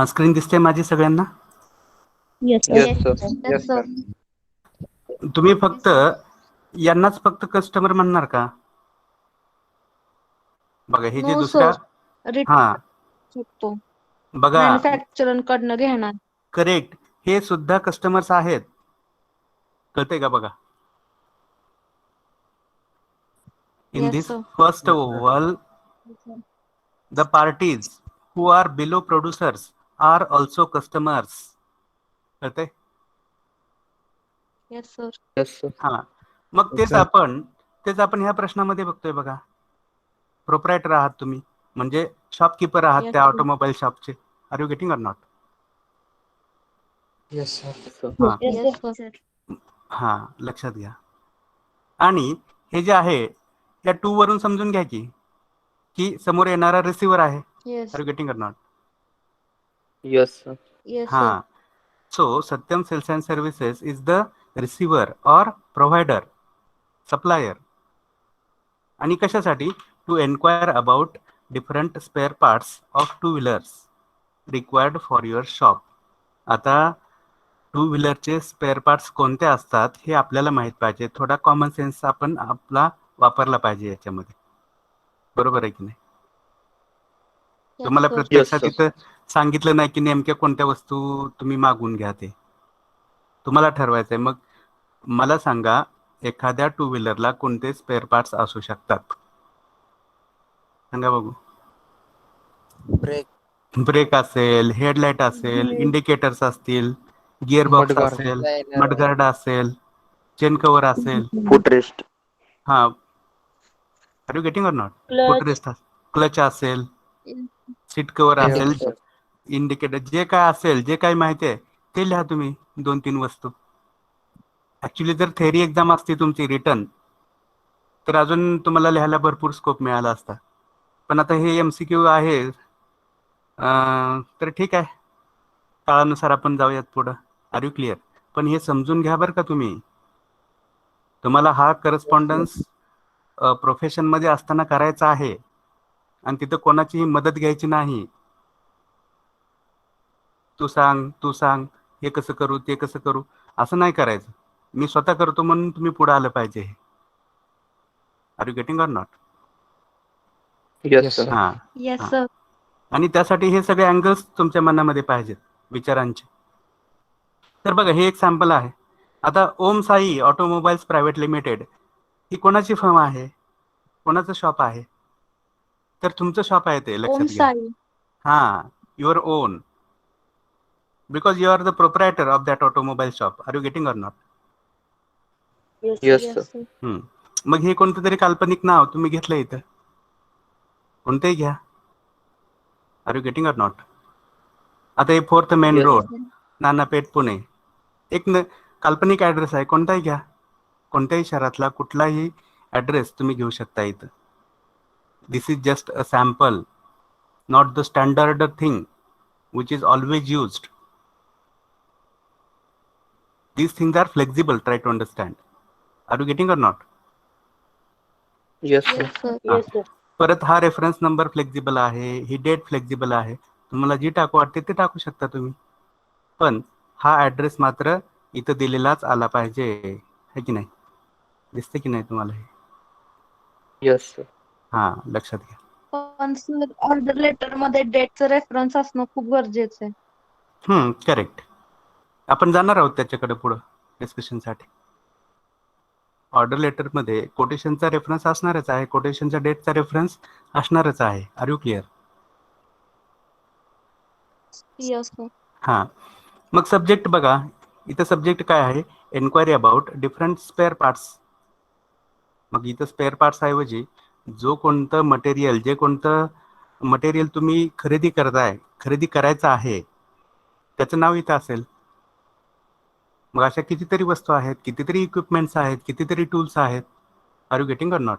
स्क्रीन दिसते माझी सगळ्यांना? Yes, yes sir. Yes sir. तुम्ही फक्त यांनाच फक्त कस्टमर म्हणणार का? बघा, हे जे नो दुसऱ्या, सर. हा शकतो. बघा, मॅन्युफॅक्चरर कडनं घेणार. करेक्ट, हे सुद्धा कस्टमर्स आहेत. कळतंय का? बघा, in Yes, this sir. first oval, the parties who are below producers are also customers. कळतंय? Yes sir. Yes sir. हा, मग तेच आपण ह्या प्रश्नामध्ये बघतोय बघा. प्रोप्रायटर आहात तुम्ही, म्हणजे शॉपकीपर आहात Yes, त्या sir. ऑटोमोबाईल शॉपचे. Are you getting or not? Yes, sir. हा Yes, sir. हा लक्षात घ्या. आणि हे जे आहे या 2 वरून समजून घ्या की समोर येणारा रिसिव्हर आहे. Yes. Are you getting or not? Yes, sir. Yes, हा. sir. So Satyam Sales and Services is the receiver or provider, supplier. आणि कशासाठी? To enquire about different spare parts of 2 wheelers required for your shop. आता 2 व्हीलरचे spare parts कोणते असतात हे आपल्याला माहित पाहिजे. थोडा कॉमन सेन्स आपण आपला वापरला पाहिजे याच्यामध्ये. बरोबर आहे की नाही? तुम्हाला Yes, sir. प्रत्यक्षात Yes, sir. इथं सांगितलं नाही की नेमक्या कोणत्या वस्तू तुम्ही मागून घ्या, ते तुम्हाला ठरवायचं आहे. मग मला सांगा, एखाद्या 2 व्हीलरला कोणते स्पेअर पार्ट्स असू शकतात? सांगा बघू. Break. ब्रेक असेल, हेडलाईट असेल, इंडिकेटर्स असतील, गिअरबॉक्स मडगार्ड. असेल, मडगार्ड असेल, चेन कव्हर असेल. Footrest. हा, are you getting or not? Footrest, clutch असेल, सीट कव्हर Yes, असेल, sir. इंडिकेटर, जे काय असेल, जे काय माहिती आहे ते लिहा तुम्ही 2-3 वस्तू. ऍक्च्युली जर थेअरी एक्झाम असती तुमची रिटर्न, तर अजून तुम्हाला लिहायला भरपूर स्कोप मिळाला असता. पण आता हे MCQ आहे, तर ठीक आहे, काळानुसार आपण जाऊयात पुढं. Are you clear? पण हे समजून घ्या बरं का तुम्ही. तुम्हाला हा करस्पॉन्डन्स प्रोफेशनमध्ये असताना करायचा आहे आणि तिथं कोणाचीही मदत घ्यायची नाही. तू सांग, हे कसं करू, ते कसं करू, असं नाही करायचं. मी स्वतः करतो म्हणून तुम्ही पुढे आलं पाहिजे. Are you getting or not? Yes, sir. हा. Yes, हा. sir. आणि त्यासाठी हे सगळे अँगल्स तुमच्या मनामध्ये पाहिजेत, विचारांचे. तर बघा, हे एक सॅम्पल आहे. आता ओम साई ऑटोमोबाईल्स प्रायव्हेट लिमिटेड ही कोणाची फर्म आहे? कोणाचं शॉप आहे? तर तुमचं शॉप आहे ते, Om लक्षात घ्या. Sai. हा, your own, because you are the proprietor of that automobile shop. Are you getting or not? Yes, sir. sir. मग हे कोणतं तरी काल्पनिक नाव तुम्ही घेतलं इथं, कोणतंही घ्या. Are you getting or not? आता हे 4th main Yes, road, Nanapeth, Pune, एक काल्पनिक ॲड्रेस आहे, कोणताही घ्या. कोणत्याही शहरातला कुठलाही ॲड्रेस तुम्ही घेऊ शकता इथं. This is just a sample, not the standard thing which is always used. These things are flexible, try to understand. Are you getting or not? Yes, sir. Yes, sir. परत हा रेफरन्स नंबर फ्लेक्झिबल आहे, ही date flexible आहे. तुम्हाला जी टाकू वाटते ते टाकू शकता तुम्ही, पण हा ॲड्रेस मात्र इथं दिलेलाच आला पाहिजे, है की नाही? दिसते की नाही तुम्हाला हे? Yes, sir. हा, लक्षात घ्या. पण सर, ऑर्डर लेटर मध्ये डेटचं रेफरन्स असणं खूप गरजेचं आहे. करेक्ट. आपण जाणार आहोत त्याच्याकडे पुढं डिस्कशनसाठी. ऑर्डर लेटरमध्ये कोटेशनचा रेफरन्स असणारच आहे, कोटेशनच्या डेटचा रेफरन्स असणारच आहे. Are you clear? Yes, sir. हां. मग सब्जेक्ट बघा, इथं सब्जेक्ट काय आहे? Enquiry about different spare parts. मग इथं स्पेअर पार्ट्स ऐवजी जे कोणतं मटेरियल तुम्ही खरेदी करायचं आहे, त्याचं नाव इथं असेल. मग अशा कितीतरी वस्तू आहेत, कितीतरी इक्विपमेंट्स आहेत, कितीतरी टूल्स आहेत. Are you getting or not?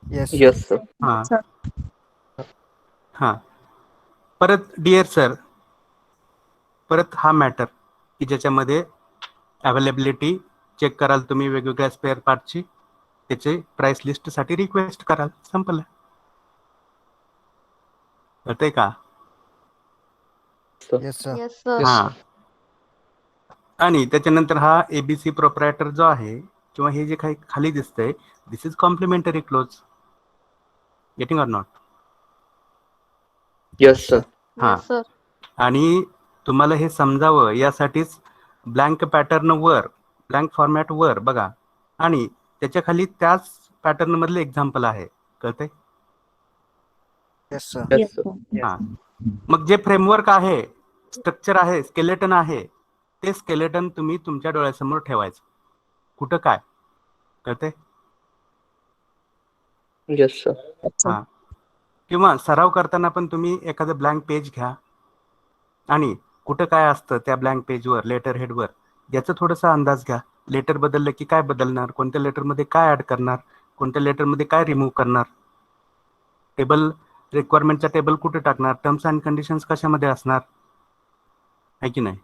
Yes, Yes, sir. हां. हां. परत डिअर सर, परत हा मॅटर की ज्याच्यामध्ये अवेलेबिलिटी चेक कराल तुम्ही वेगवेगळ्या स्पेअर पार्टची, त्याचे प्राइस लिस्टसाठी रिक्वेस्ट कराल. संपलं. कळतंय का? yes, sir. Yes, sir. हां. आणि त्याच्यानंतर हा ABC प्रोप्रायटर जो आहे, किंवा हे जे काही खाली दिसतंय, this is complimentary close. Getting or not? Yes, sir. हां. Yes, sir. आणि तुम्हाला हे समजावं यासाठीच ब्लँक पॅटर्न वर, ब्लँक फॉर्मॅट वर बघा, आणि त्याच्या खाली त्याच पॅटर्न मधले एक्झाम्पल आहे. कळतंय? Yes, sir. Yes, sir. हां. मग जे फ्रेमवर्क आहे, स्ट्रक्चर आहे, स्केलेटन आहे, ते स्केलेटन तुम्ही तुमच्या डोळ्यासमोर ठेवायचं. कुठं काय? कळतंय? Yes, sir. हां. किंवा सराव करताना पण तुम्ही एखादं ब्लँक पेज घ्या आणि कुठं काय असतं त्या ब्लँक पेजवर, लेटर हेडवर, याचा थोडासा अंदाज घ्या. लेटर बदललं की काय बदलणार, कोणत्या लेटरमध्ये काय ऍड करणार, कोणत्या लेटरमध्ये काय रिमूव्ह करणार, टेबल रिक्वायरमेंटचा टेबल कुठे टाकणार, टर्म्स अँड कंडिशन्स कशामध्ये असणार आहे की नाही,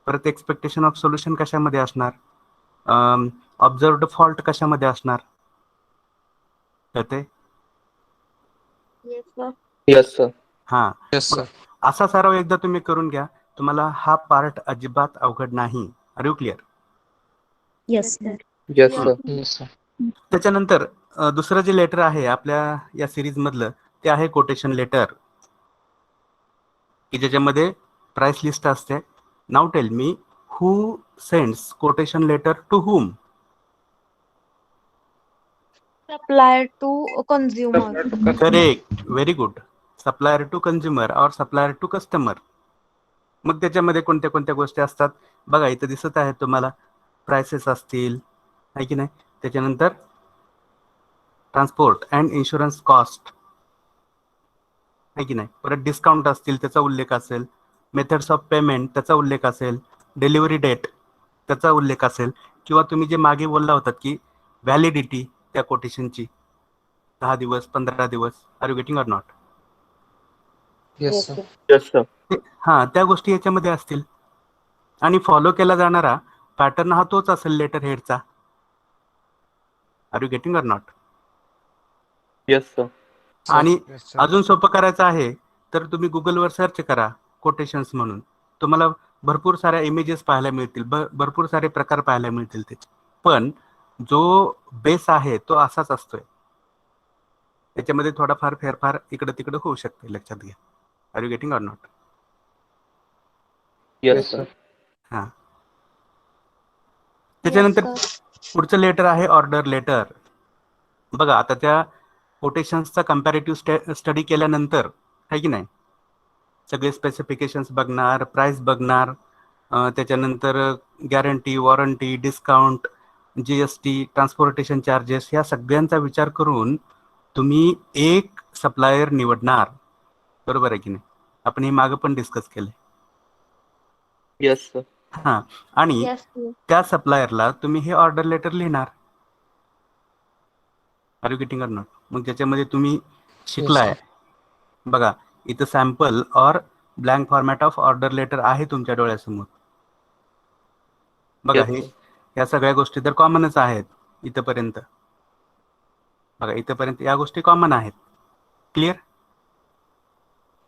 परत एक्सपेक्टेशन ऑफ सोल्युशन कशामध्ये असणार, ऑब्झर्वड फॉल्ट कशामध्ये असणार. कळते? Yes, sir. Yes, sir. हा, येस सर. असा सराव एकदा तुम्ही करून घ्या. तुम्हाला हा पार्ट अजिबात अवघड नाही. Are you clear? Yes, sir. Yes, Yes, sir. sir. Yes sir. त्याच्यानंतर दुसरं जे लेटर आहे आपल्या या सिरीज मधलं ते आहे कोटेशन लेटर, की ज्याच्यामध्ये प्राइस लिस्ट असते. नाव tell me, who sends quotation letter to whom? Supplier to consumer. Correct, very good. Supplier to consumer or supplier to customer. मग त्याच्यामध्ये कोणत्या कोणत्या गोष्टी असतात बघा, इथं दिसत आहे तुम्हाला. प्राइसेस असतील आहे की नाही, त्याच्यानंतर ट्रान्सपोर्ट अँड इन्शुरन्स कॉस्ट आहे की नाही, परत डिस्काउंट असतील त्याचा उल्लेख असेल, मेथड्स ऑफ पेमेंट त्याचा उल्लेख असेल, डिलिव्हरी डेट त्याचा उल्लेख असेल, किंवा तुम्ही जे मागे बोलला होतात की व्हॅलिडिटी त्या कोटेशनची 10 दिवस 15 दिवस. Are you getting or not? Yes sir. Yes, sir. हा, त्या गोष्टी याच्यामध्ये असतील. आणि फॉलो केला जाणारा पॅटर्न हा तोच असेल लेटर हेडचा. Are you getting or not? Yes, sir. आणि Yes, sir. अजून सोपं करायचं आहे तर तुम्ही गुगलवर सर्च करा कोटेशन्स म्हणून. तुम्हाला भरपूर साऱ्या इमेजेस पाहायला मिळतील, भरपूर सारे प्रकार पाहायला मिळतील त्याचे. पण जो बेस आहे तो असाच असतोय. त्याच्यामध्ये थोडाफार फेरफार इकडे तिकडे होऊ शकते, लक्षात घ्या. Are you getting or not? Yes, sir. हा, त्याच्यानंतर Yes, sir. पुढचं लेटर आहे ऑर्डर लेटर. बघा, आता त्या कोटेशन्सचा कम्पॅरेटिव्ह स्टडी केल्यानंतर आहे की नाही, सगळे स्पेसिफिकेशन्स बघणार, प्राइस बघणार, त्याच्यानंतर guarantee, warranty, discount, GST, transportation charges, ह्या सगळ्यांचा विचार करून तुम्ही एक सप्लायर निवडणार. बरोबर आहे की नाही? आपण हे मागं पण डिस्कस केले. Yes, sir. हा, आणि Yes, sir. त्या सप्लायरला तुम्ही हे ऑर्डर लेटर लिहिणार. Are you getting or not? मग त्याच्यामध्ये तुम्ही शिकलाय बघा, इथं sample or blank format of order letter आहे तुमच्या डोळ्यासमोर. बघा, Yes, हे sir. या सगळ्या गोष्टी तर कॉमनच आहेत इथपर्यंत. बघा, इथपर्यंत या गोष्टी कॉमन आहेत. Clear?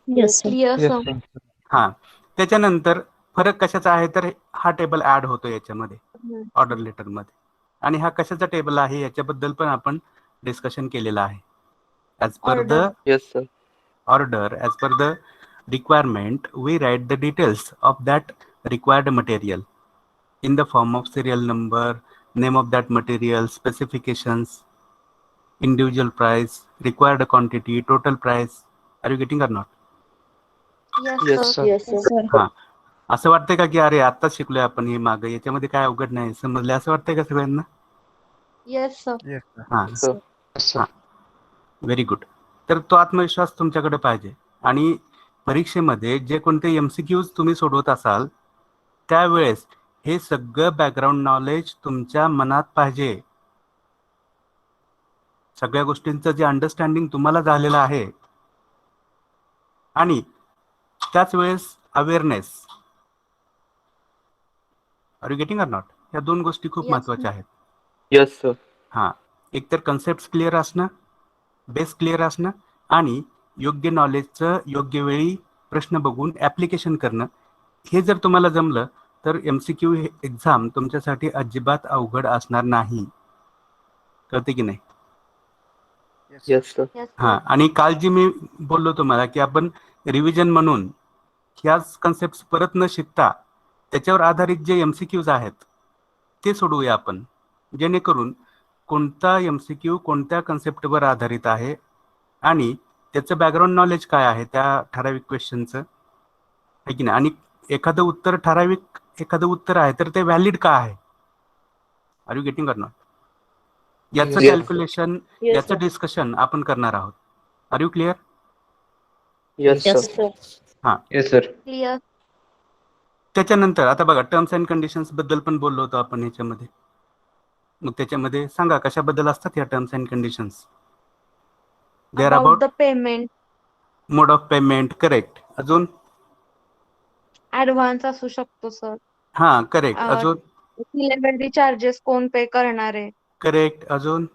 Yes, sir. Clear, yes sir. Sir. हा, त्याच्यानंतर फरक कशाचा आहे तर हा टेबल ऍड होतो याच्यामध्ये ऑर्डर लेटर मध्ये. आणि हा कशाचा टेबल आहे याच्याबद्दल पण आपण डिस्कशन केलेलं आहे. As per the Order. Yes, sir. order, as per the requirement, we write the details of that required material in the form of serial number, name of that material, specifications, individual price, required quantity, total price. Are you getting or not? Yes, Yes, sir. sir. Yes, sir. हा, असं वाटतंय का की अरे आत्ताच शिकलोय आपण हे मागे, याच्यामध्ये काय अवघड नाही, समजले असं वाटतंय का सगळ्यांना? Yes, sir. Yes, sir. हा, Sir. Yes sir. Very good. तर तो आत्मविश्वास तुमच्याकडे पाहिजे. आणि परीक्षेमध्ये जे कोणते एमसीक्यूज तुम्ही सोडवत असाल त्यावेळेस हे सगळं बॅकग्राऊंड नॉलेज तुमच्या मनात पाहिजे. सगळ्या गोष्टींचं जे अंडरस्टँडिंग तुम्हाला झालेलं आहे, आणि त्याच वेळेस awareness. Are you getting or not? या दोन गोष्टी खूप Yes, महत्वाच्या आहेत. Yes, sir. हा, एक तर कन्सेप्ट क्लिअर असणं, बेस क्लिअर असणं, आणि योग्य नॉलेजचं योग्य वेळी प्रश्न बघून ऍप्लिकेशन करणं. हे जर तुम्हाला जमलं तर एमसीक्यू एक्झाम तुमच्यासाठी अजिबात अवघड असणार नाही. कळते की नाही? Yes, sir. Yes, sir. Yes, हा, sir. आणि काल जी मी बोललो तुम्हाला की आपण रिव्हिजन म्हणून ह्याच कन्सेप्ट परत न शिकता त्याच्यावर आधारित जे एमसीक्यूज आहेत ते सोडवूया आपण, जेणेकरून कोणता एमसीक्यू कोणत्या कन्सेप्टवर आधारित आहे आणि त्याचं बॅकग्राऊंड नॉलेज काय आहे त्या ठराविक क्वेश्चनचं, आहे की नाही. आणि एखादं उत्तर ठराविक एखादं उत्तर आहे तर ते व्हॅलिड का आहे. Are you getting or not? याचं Yes. कॅल्क्युलेशन, Yes, याचं sir. डिस्कशन आपण करणार आहोत. Are you clear? Yes, Yes, sir. sir. Yes sir. Clear. त्याच्यानंतर आता बघा टर्म्स अँड कंडिशन्स बद्दल पण बोललो होतो आपण ह्याच्यामध्ये. मग त्याच्यामध्ये सांगा कशाबद्दल असतात या terms and conditions. They are about about the payment, mode of payment. Correct. अजून ऍडव्हान्स असू शकतो सर. हा करेक्ट. अजून डिलिव्हरी चार्जेस कोण पे करणार आहे, करेक्ट. अजून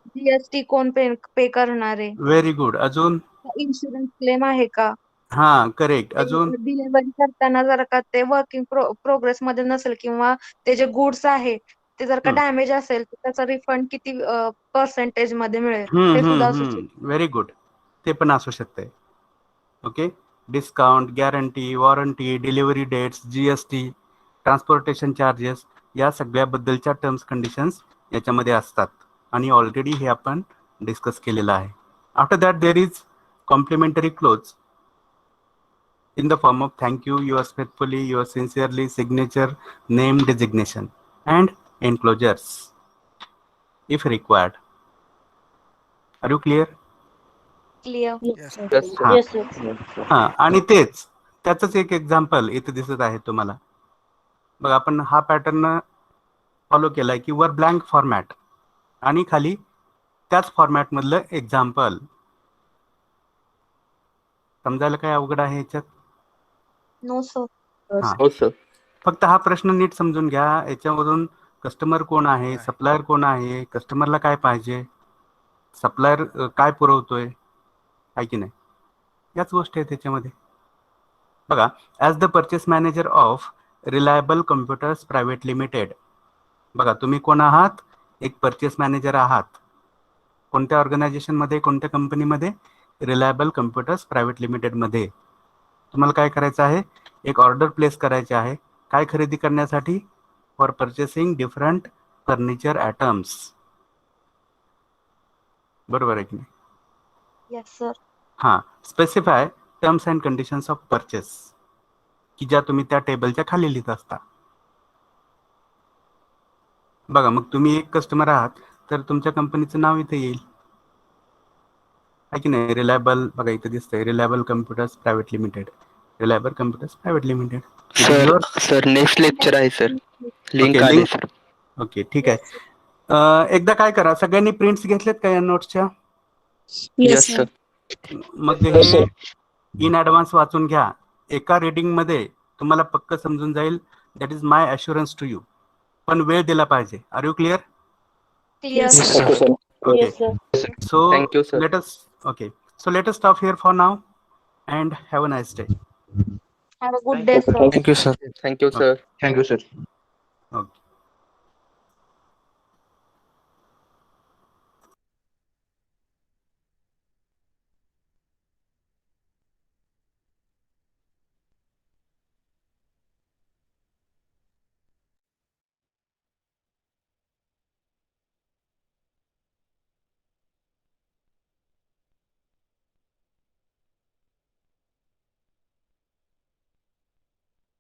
जीएसटी कोण पे करणार आहे, व्हेरी गुड. अजून इन्शुरन्स क्लेम आहे का, हा करेक्ट. अजून डिलिव्हरी करताना जर का ते वर्किंग प्रोग्रेस मध्ये नसेल किंवा ते जे गुड्स आहे ते जर का डॅमेज असेल तर त्याचा रिफंड किती पर्सेंटेज मध्ये मिळेल ते सुद्धा असू शकते. Very good. ते पण असू शकते. Okay. Discount, guarantee, warranty, delivery dates, GST, transportation charges या सगळ्याबद्दलच्या टर्म्स कंडिशन्स याच्यामध्ये असतात आणि ऑलरेडी हे आपण डिस्कस केलेलं आहे. After that there is complimentary close in the form of thank you, yours faithfully, yours sincerely, signature, name, designation, and enclosures if required. Are you clear? Clear. Yes. Yes, sir. हा. Yes, sir. हा आणि त्याचंच एक example इथे दिसत आहे तुम्हाला. बघा आपण हा पॅटर्न फॉलो केलाय की वर ब्लँक फॉर्मॅट आणि खाली त्याच फॉर्मॅट मधलं एक्झाम्पल. समजायला काय अवघड आहे याच्यात? No sir. हा. हो सर. फक्त हा प्रश्न नीट समजून घ्या. याच्यामधून कस्टमर कोण आहे, सप्लायर कोण आहे, कस्टमरला काय पाहिजे, सप्लायर काय पुरवतोय, आहे की नाही, याच गोष्टी आहेत त्याच्यामध्ये. बघा as the purchase manager of reliable computers private limited. बघा तुम्ही कोण आहात? एक परचेस मॅनेजर आहात. कोणत्या ऑर्गनायझेशनमध्ये, कोणत्या कंपनीमध्ये? रिलायबल कम्प्युटर्स प्रायव्हेट लिमिटेडमध्ये. तुम्हाला काय करायचं आहे? एक ऑर्डर प्लेस करायची आहे. काय खरेदी करण्यासाठी? For purchasing different furniture items. बरोबर आहे की नाही? Yes sir. हां. Specify terms and conditions of purchase की ज्या तुम्ही त्या टेबलच्या खाली लिहित असता. बघा मग तुम्ही एक कस्टमर आहात तर तुमच्या कंपनीचं नाव इथे येईल, आहे की नाही? रिलायबल, बघा इथे दिसतंय reliable computers private limited. Reliable computers private limited. Sir next lecture आहे सर. लिंक Okay, आली link. सर. ओके ठीक आहे. एकदा काय करा, सगळ्यांनी प्रिंट्स घेतलेत का या नोट्सच्या? Yes sir. मग हे इन ॲडव्हान्स वाचून घ्या. एका रीडिंग मध्ये तुम्हाला पक्क समजून जाईल. That is my assurance to you. पण वेळ दिला पाहिजे. Are you clear? Clear. Yes, sir. Okay. Yes, sir. So Thank you, sir. Let us stop here for now and have a nice day. Have a good day sir. Thank you, sir. Thank you sir. Thank you sir. Okay.